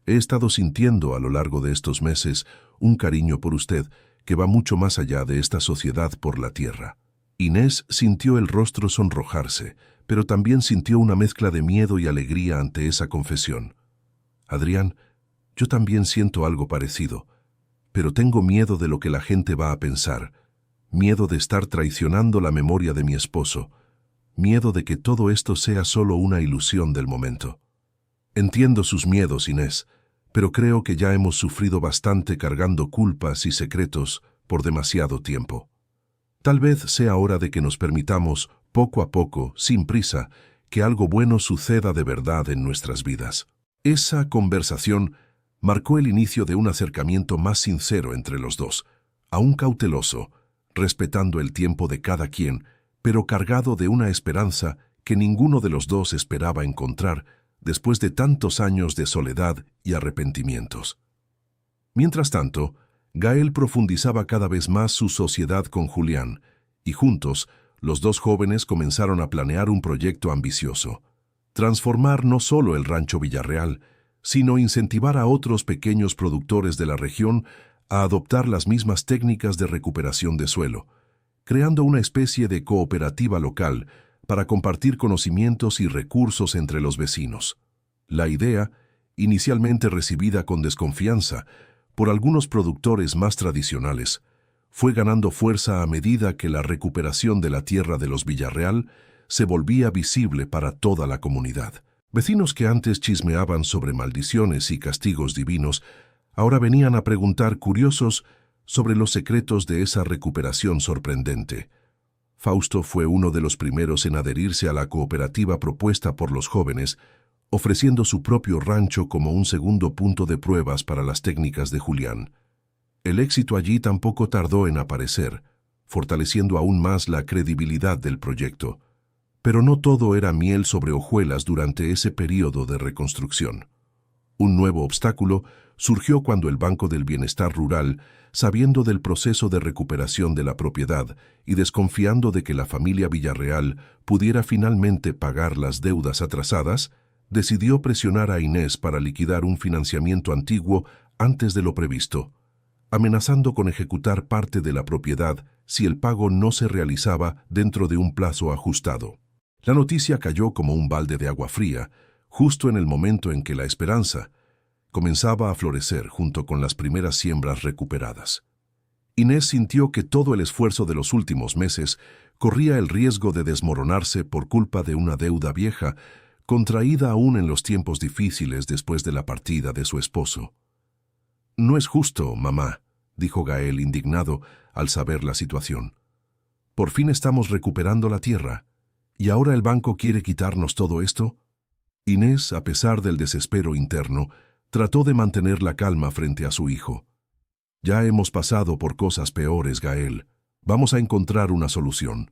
«He estado sintiendo a lo largo de estos meses un cariño por usted que va mucho más allá de esta sociedad por la tierra». Inés sintió el rostro sonrojarse, pero también sintió una mezcla de miedo y alegría ante esa confesión. «Adrián, yo también siento algo parecido, pero tengo miedo de lo que la gente va a pensar, miedo de estar traicionando la memoria de mi esposo, miedo de que todo esto sea solo una ilusión del momento. Entiendo sus miedos, Inés, pero creo que ya hemos sufrido bastante cargando culpas y secretos por demasiado tiempo. Tal vez sea hora de que nos permitamos, poco a poco, sin prisa, que algo bueno suceda de verdad en nuestras vidas. Esa conversación marcó el inicio de un acercamiento más sincero entre los dos, aún cauteloso, respetando el tiempo de cada quien, pero cargado de una esperanza que ninguno de los dos esperaba encontrar después de tantos años de soledad y arrepentimientos. Mientras tanto, Gael profundizaba cada vez más su sociedad con Julián, y juntos, los dos jóvenes comenzaron a planear un proyecto ambicioso: transformar no solo el Rancho Villarreal, sino incentivar a otros pequeños productores de la región a adoptar las mismas técnicas de recuperación de suelo, creando una especie de cooperativa local para compartir conocimientos y recursos entre los vecinos. La idea, inicialmente recibida con desconfianza por algunos productores más tradicionales, fue ganando fuerza a medida que la recuperación de la tierra de los Villarreal se volvía visible para toda la comunidad. Vecinos que antes chismeaban sobre maldiciones y castigos divinos, ahora venían a preguntar curiosos sobre los secretos de esa recuperación sorprendente. Fausto fue uno de los primeros en adherirse a la cooperativa propuesta por los jóvenes, ofreciendo su propio rancho como un segundo punto de pruebas para las técnicas de Julián. El éxito allí tampoco tardó en aparecer, fortaleciendo aún más la credibilidad del proyecto. Pero no todo era miel sobre hojuelas durante ese período de reconstrucción. Un nuevo obstáculo surgió cuando el Banco del Bienestar Rural, sabiendo del proceso de recuperación de la propiedad y desconfiando de que la familia Villarreal pudiera finalmente pagar las deudas atrasadas, decidió presionar a Inés para liquidar un financiamiento antiguo antes de lo previsto, amenazando con ejecutar parte de la propiedad si el pago no se realizaba dentro de un plazo ajustado. La noticia cayó como un balde de agua fría, justo en el momento en que la esperanza comenzaba a florecer junto con las primeras siembras recuperadas. Inés sintió que todo el esfuerzo de los últimos meses corría el riesgo de desmoronarse por culpa de una deuda vieja, contraída aún en los tiempos difíciles después de la partida de su esposo. «No es justo, mamá», dijo Gael indignado al saber la situación. «Por fin estamos recuperando la tierra, ¿y ahora el banco quiere quitarnos todo esto?». Inés, a pesar del desespero interno, trató de mantener la calma frente a su hijo. «Ya hemos pasado por cosas peores, Gael. Vamos a encontrar una solución».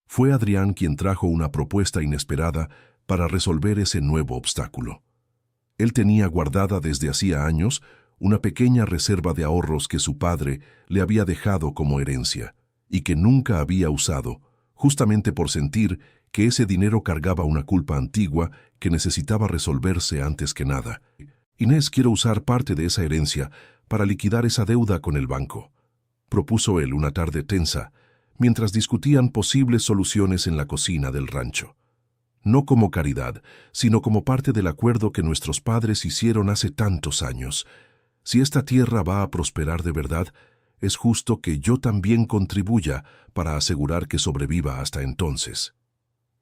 Fue Adrián quien trajo una propuesta inesperada para resolver ese nuevo obstáculo. Él tenía guardada desde hacía años una pequeña reserva de ahorros que su padre le había dejado como herencia y que nunca había usado, justamente por sentir que ese dinero cargaba una culpa antigua que necesitaba resolverse antes que nada. «Inés, quiero usar parte de esa herencia para liquidar esa deuda con el banco», propuso él una tarde tensa, mientras discutían posibles soluciones en la cocina del rancho. No como caridad, sino como parte del acuerdo que nuestros padres hicieron hace tantos años. Si esta tierra va a prosperar de verdad, es justo que yo también contribuya para asegurar que sobreviva hasta entonces.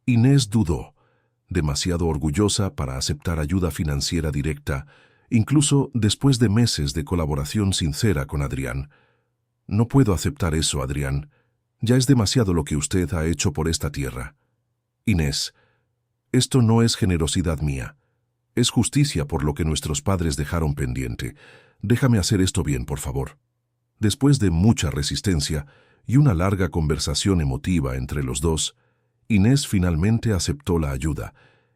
Inés dudó, demasiado orgullosa para aceptar ayuda financiera directa, incluso después de meses de colaboración sincera con Adrián. «No puedo aceptar eso, Adrián. Ya es demasiado lo que usted ha hecho por esta tierra». «Inés, esto no es generosidad mía. Es justicia por lo que nuestros padres dejaron pendiente. Déjame hacer esto bien, por favor». Después de mucha resistencia y una larga conversación emotiva entre los dos, Inés finalmente aceptó la ayuda,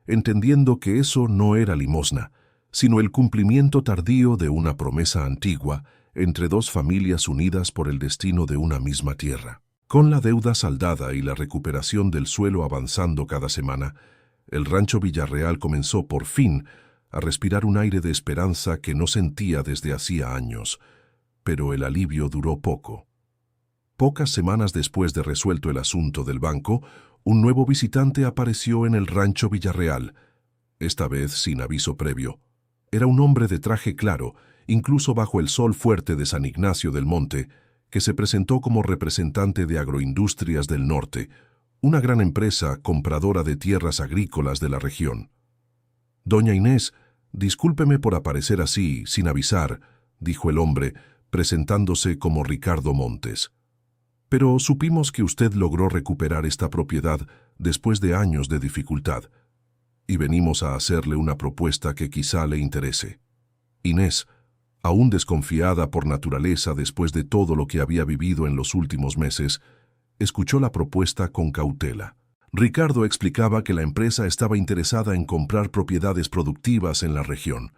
entendiendo que eso no era limosna, sino el cumplimiento tardío de una promesa antigua entre dos familias unidas por el destino de una misma tierra. Con la deuda saldada y la recuperación del suelo avanzando cada semana, el Rancho Villarreal comenzó por fin a respirar un aire de esperanza que no sentía desde hacía años, pero el alivio duró poco. Pocas semanas después de resuelto el asunto del banco, un nuevo visitante apareció en el Rancho Villarreal, esta vez sin aviso previo. Era un hombre de traje claro, incluso bajo el sol fuerte de San Ignacio del Monte, que se presentó como representante de Agroindustrias del Norte, una gran empresa compradora de tierras agrícolas de la región. Doña Inés, discúlpeme por aparecer así, sin avisar, dijo el hombre, presentándose como Ricardo Montes. Pero supimos que usted logró recuperar esta propiedad después de años de dificultad, y venimos a hacerle una propuesta que quizá le interese. Inés, aún desconfiada por naturaleza después de todo lo que había vivido en los últimos meses, escuchó la propuesta con cautela. Ricardo explicaba que la empresa estaba interesada en comprar propiedades productivas en la región,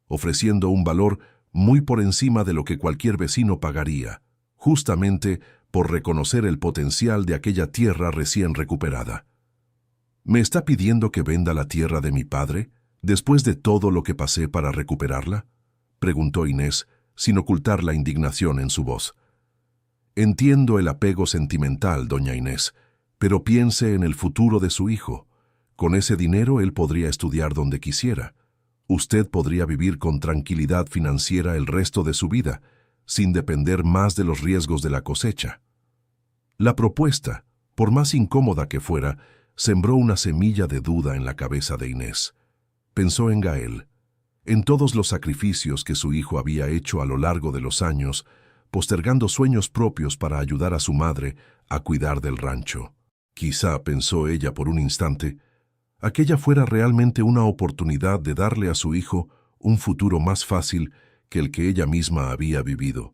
ofreciendo un valor muy por encima de lo que cualquier vecino pagaría, justamente por reconocer el potencial de aquella tierra recién recuperada. ¿Me está pidiendo que venda la tierra de mi padre, después de todo lo que pasé para recuperarla?, preguntó Inés, sin ocultar la indignación en su voz. Entiendo el apego sentimental, doña Inés, pero piense en el futuro de su hijo. Con ese dinero él podría estudiar donde quisiera. Usted podría vivir con tranquilidad financiera el resto de su vida, sin depender más de los riesgos de la cosecha. La propuesta, por más incómoda que fuera, sembró una semilla de duda en la cabeza de Inés. Pensó en Gael, en todos los sacrificios que su hijo había hecho a lo largo de los años, postergando sueños propios para ayudar a su madre a cuidar del rancho. Quizá, pensó ella por un instante, aquella fuera realmente una oportunidad de darle a su hijo un futuro más fácil que el que ella misma había vivido.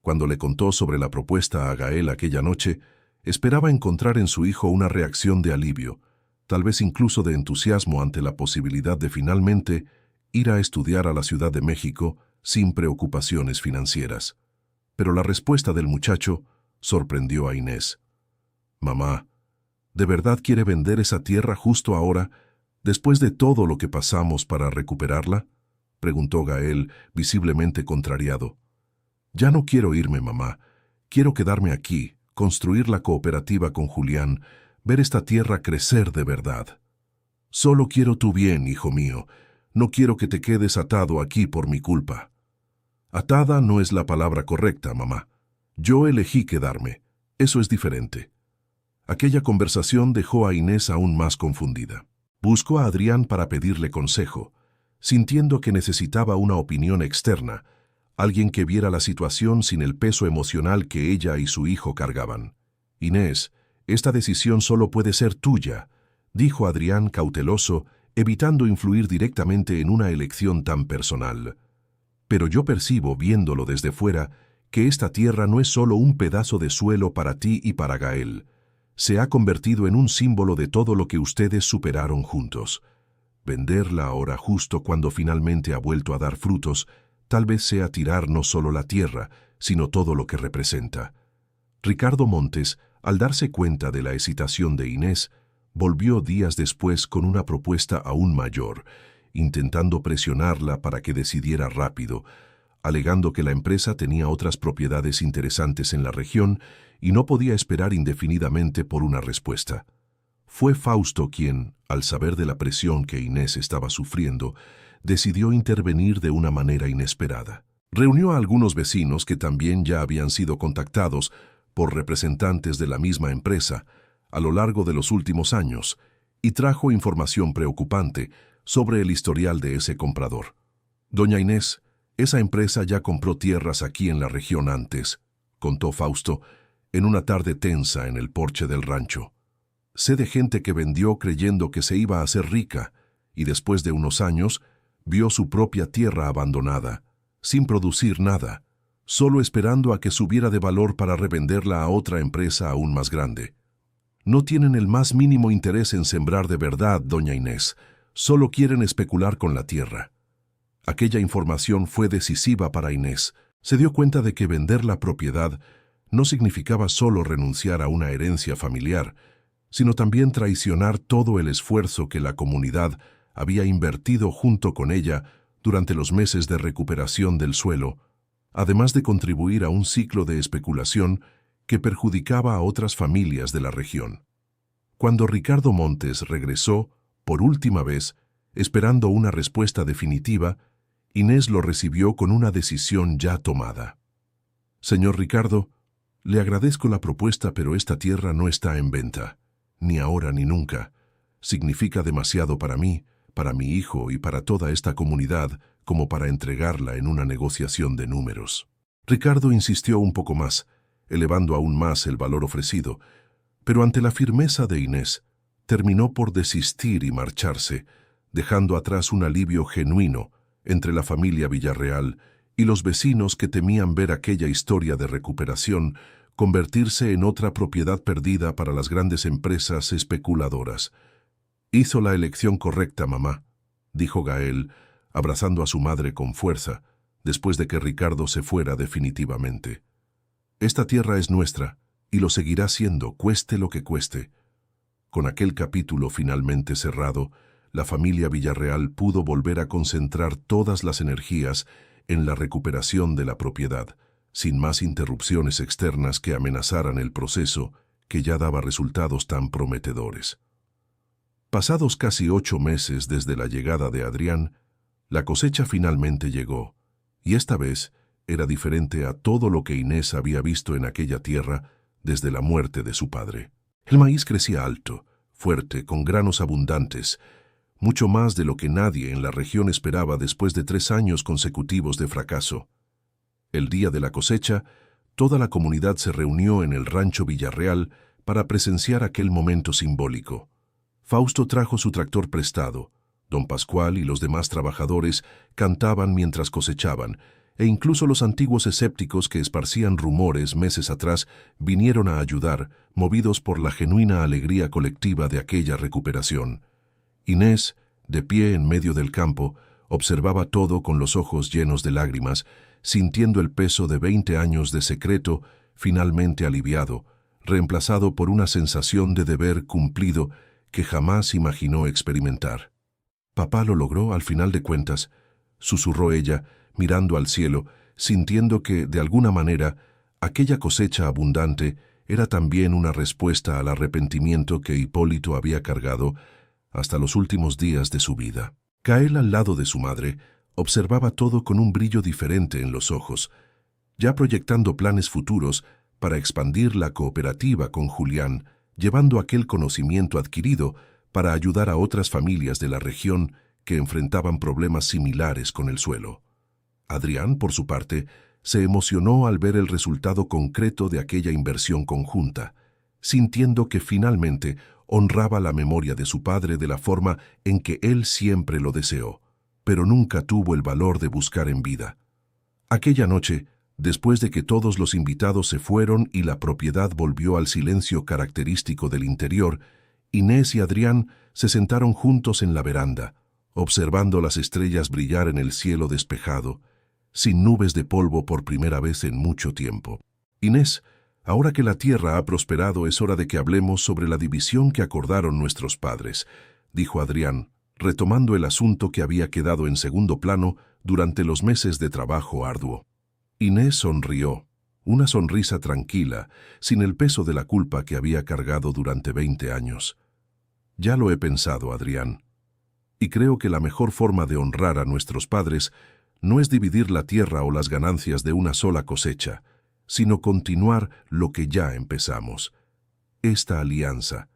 Cuando le contó sobre la propuesta a Gael aquella noche, esperaba encontrar en su hijo una reacción de alivio, tal vez incluso de entusiasmo ante la posibilidad de finalmente ir a estudiar a la Ciudad de México sin preocupaciones financieras. Pero la respuesta del muchacho sorprendió a Inés. «Mamá, ¿de verdad quiere vender esa tierra justo ahora, después de todo lo que pasamos para recuperarla?», preguntó Gael, visiblemente contrariado. «Ya no quiero irme, mamá. Quiero quedarme aquí, construir la cooperativa con Julián, ver esta tierra crecer de verdad. Solo quiero tu bien, hijo mío. No quiero que te quedes atado aquí por mi culpa». «Atada no es la palabra correcta, mamá. Yo elegí quedarme. Eso es diferente». Aquella conversación dejó a Inés aún más confundida. Buscó a Adrián para pedirle consejo, sintiendo que necesitaba una opinión externa, alguien que viera la situación sin el peso emocional que ella y su hijo cargaban. «Inés, esta decisión solo puede ser tuya», dijo Adrián cauteloso, evitando influir directamente en una elección tan personal. «Pero yo percibo, viéndolo desde fuera, que esta tierra no es solo un pedazo de suelo para ti y para Gael. Se ha convertido en un símbolo de todo lo que ustedes superaron juntos. Venderla ahora justo cuando finalmente ha vuelto a dar frutos, tal vez sea tirar no solo la tierra, sino todo lo que representa». Ricardo Montes, al darse cuenta de la hesitación de Inés, volvió días después con una propuesta aún mayor, intentando presionarla para que decidiera rápido, alegando que la empresa tenía otras propiedades interesantes en la región y no podía esperar indefinidamente por una respuesta. Fue Fausto quien, al saber de la presión que Inés estaba sufriendo, decidió intervenir de una manera inesperada. Reunió a algunos vecinos que también ya habían sido contactados por representantes de la misma empresa a lo largo de los últimos años y trajo información preocupante sobre el historial de ese comprador. «Doña Inés, esa empresa ya compró tierras aquí en la región antes», contó Fausto, en una tarde tensa en el porche del rancho. «Sé de gente que vendió creyendo que se iba a hacer rica y después de unos años vio su propia tierra abandonada, sin producir nada, solo esperando a que subiera de valor para revenderla a otra empresa aún más grande. No tienen el más mínimo interés en sembrar de verdad, doña Inés, solo quieren especular con la tierra». Aquella información fue decisiva para Inés. Se dio cuenta de que vender la propiedad no significaba solo renunciar a una herencia familiar, sino también traicionar todo el esfuerzo que la comunidad había invertido junto con ella durante los meses de recuperación del suelo, además de contribuir a un ciclo de especulación que perjudicaba a otras familias de la región. Cuando Ricardo Montes regresó, por última vez, esperando una respuesta definitiva, Inés lo recibió con una decisión ya tomada. «Señor Ricardo, le agradezco la propuesta, pero esta tierra no está en venta. ni ahora ni nunca. Significa demasiado para mí, para mi hijo y para toda esta comunidad como para entregarla en una negociación de números. Ricardo insistió un poco más, elevando aún más el valor ofrecido, pero ante la firmeza de Inés, terminó por desistir y marcharse, dejando atrás un alivio genuino entre la familia Villarreal y los vecinos que temían ver aquella historia de recuperación convertirse en otra propiedad perdida para las grandes empresas especuladoras. «Hizo la elección correcta, mamá», dijo Gael, abrazando a su madre con fuerza, después de que Ricardo se fuera definitivamente. «Esta tierra es nuestra, y lo seguirá siendo, cueste lo que cueste». Con aquel capítulo finalmente cerrado, la familia Villarreal pudo volver a concentrar todas las energías en la recuperación de la propiedad, sin más interrupciones externas que amenazaran el proceso que ya daba resultados tan prometedores. Pasados casi 8 meses desde la llegada de Adrián, la cosecha finalmente llegó, y esta vez era diferente a todo lo que Inés había visto en aquella tierra desde la muerte de su padre. El maíz crecía alto, fuerte, con granos abundantes, mucho más de lo que nadie en la región esperaba después de 3 años consecutivos de fracaso. El día de la cosecha, toda la comunidad se reunió en el rancho Villarreal para presenciar aquel momento simbólico. Fausto trajo su tractor prestado, don Pascual y los demás trabajadores cantaban mientras cosechaban, e incluso los antiguos escépticos que esparcían rumores meses atrás vinieron a ayudar, movidos por la genuina alegría colectiva de aquella recuperación. Inés, de pie en medio del campo, observaba todo con los ojos llenos de lágrimas, sintiendo el peso de 20 años de secreto finalmente aliviado, reemplazado por una sensación de deber cumplido que jamás imaginó experimentar. «Papá lo logró al final de cuentas», susurró ella, mirando al cielo, sintiendo que, de alguna manera, aquella cosecha abundante era también una respuesta al arrepentimiento que Hipólito había cargado hasta los últimos días de su vida. Gael, al lado de su madre, observaba todo con un brillo diferente en los ojos, ya proyectando planes futuros para expandir la cooperativa con Julián, llevando aquel conocimiento adquirido para ayudar a otras familias de la región que enfrentaban problemas similares con el suelo. Adrián, por su parte, se emocionó al ver el resultado concreto de aquella inversión conjunta, sintiendo que finalmente honraba la memoria de su padre de la forma en que él siempre lo deseó, pero nunca tuvo el valor de buscar en vida. Aquella noche, después de que todos los invitados se fueron y la propiedad volvió al silencio característico del interior, Inés y Adrián se sentaron juntos en la veranda, observando las estrellas brillar en el cielo despejado, sin nubes de polvo por primera vez en mucho tiempo. «Inés, ahora que la tierra ha prosperado es hora de que hablemos sobre la división que acordaron nuestros padres», dijo Adrián, retomando el asunto que había quedado en segundo plano durante los meses de trabajo arduo. Inés sonrió, una sonrisa tranquila, sin el peso de la culpa que había cargado durante 20 años. «Ya lo he pensado, Adrián, y creo que la mejor forma de honrar a nuestros padres no es dividir la tierra o las ganancias de una sola cosecha, sino continuar lo que ya empezamos. Esta alianza,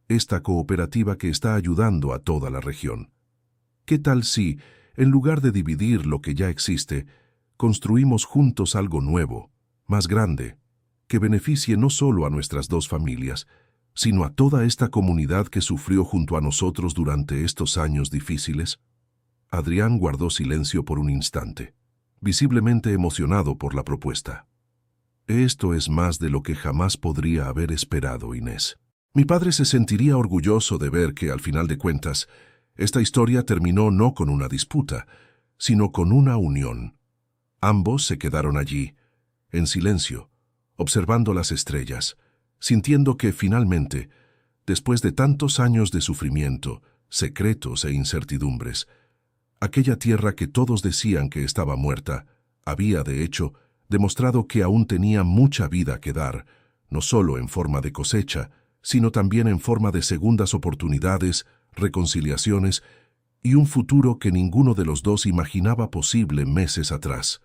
esta cooperativa que está ayudando a toda la región. ¿Qué tal si, en lugar de dividir lo que ya existe, construimos juntos algo nuevo, más grande, que beneficie no solo a nuestras 2 familias, sino a toda esta comunidad que sufrió junto a nosotros durante estos años difíciles?» Adrián guardó silencio por un instante, visiblemente emocionado por la propuesta. «Esto es más de lo que jamás podría haber esperado, Inés. Mi padre se sentiría orgulloso de ver que, al final de cuentas, esta historia terminó no con una disputa, sino con una unión. Ambos se quedaron allí, en silencio, observando las estrellas, sintiendo que finalmente, después de tantos años de sufrimiento, secretos e incertidumbres, aquella tierra que todos decían que estaba muerta, había, de hecho, demostrado que aún tenía mucha vida que dar, no solo en forma de cosecha, sino también en forma de segundas oportunidades, reconciliaciones y un futuro que ninguno de los dos imaginaba posible meses atrás.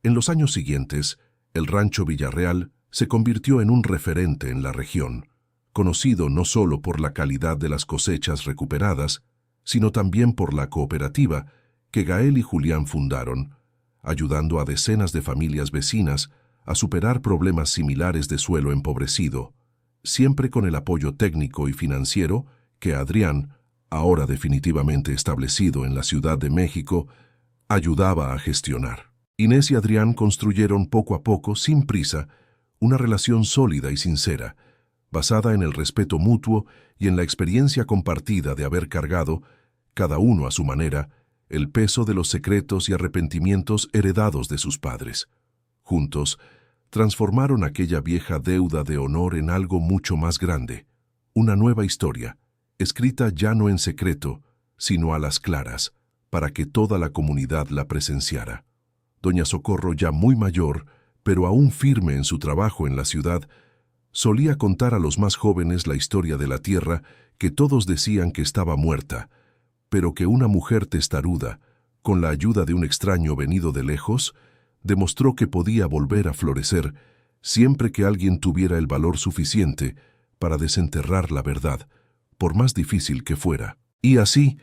En los años siguientes, el rancho Villarreal se convirtió en un referente en la región, conocido no solo por la calidad de las cosechas recuperadas, sino también por la cooperativa que Gael y Julián fundaron, ayudando a decenas de familias vecinas a superar problemas similares de suelo empobrecido, siempre con el apoyo técnico y financiero que Adrián, ahora definitivamente establecido en la Ciudad de México, ayudaba a gestionar. Inés y Adrián construyeron poco a poco, sin prisa, una relación sólida y sincera, basada en el respeto mutuo y en la experiencia compartida de haber cargado, cada uno a su manera, el peso de los secretos y arrepentimientos heredados de sus padres. Juntos, transformaron aquella vieja deuda de honor en algo mucho más grande, una nueva historia, escrita ya no en secreto, sino a las claras, para que toda la comunidad la presenciara. Doña Socorro, ya muy mayor, pero aún firme en su trabajo en la ciudad, solía contar a los más jóvenes la historia de la tierra que todos decían que estaba muerta, pero que una mujer testaruda, con la ayuda de un extraño venido de lejos, demostró que podía volver a florecer siempre que alguien tuviera el valor suficiente para desenterrar la verdad, por más difícil que fuera. Y así,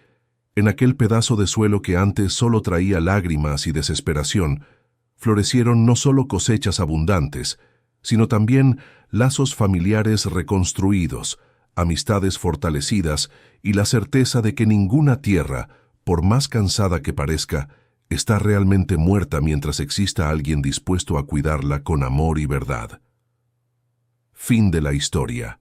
en aquel pedazo de suelo que antes solo traía lágrimas y desesperación, florecieron no solo cosechas abundantes, sino también lazos familiares reconstruidos, amistades fortalecidas y la certeza de que ninguna tierra, por más cansada que parezca, está realmente muerta mientras exista alguien dispuesto a cuidarla con amor y verdad. Fin de la historia.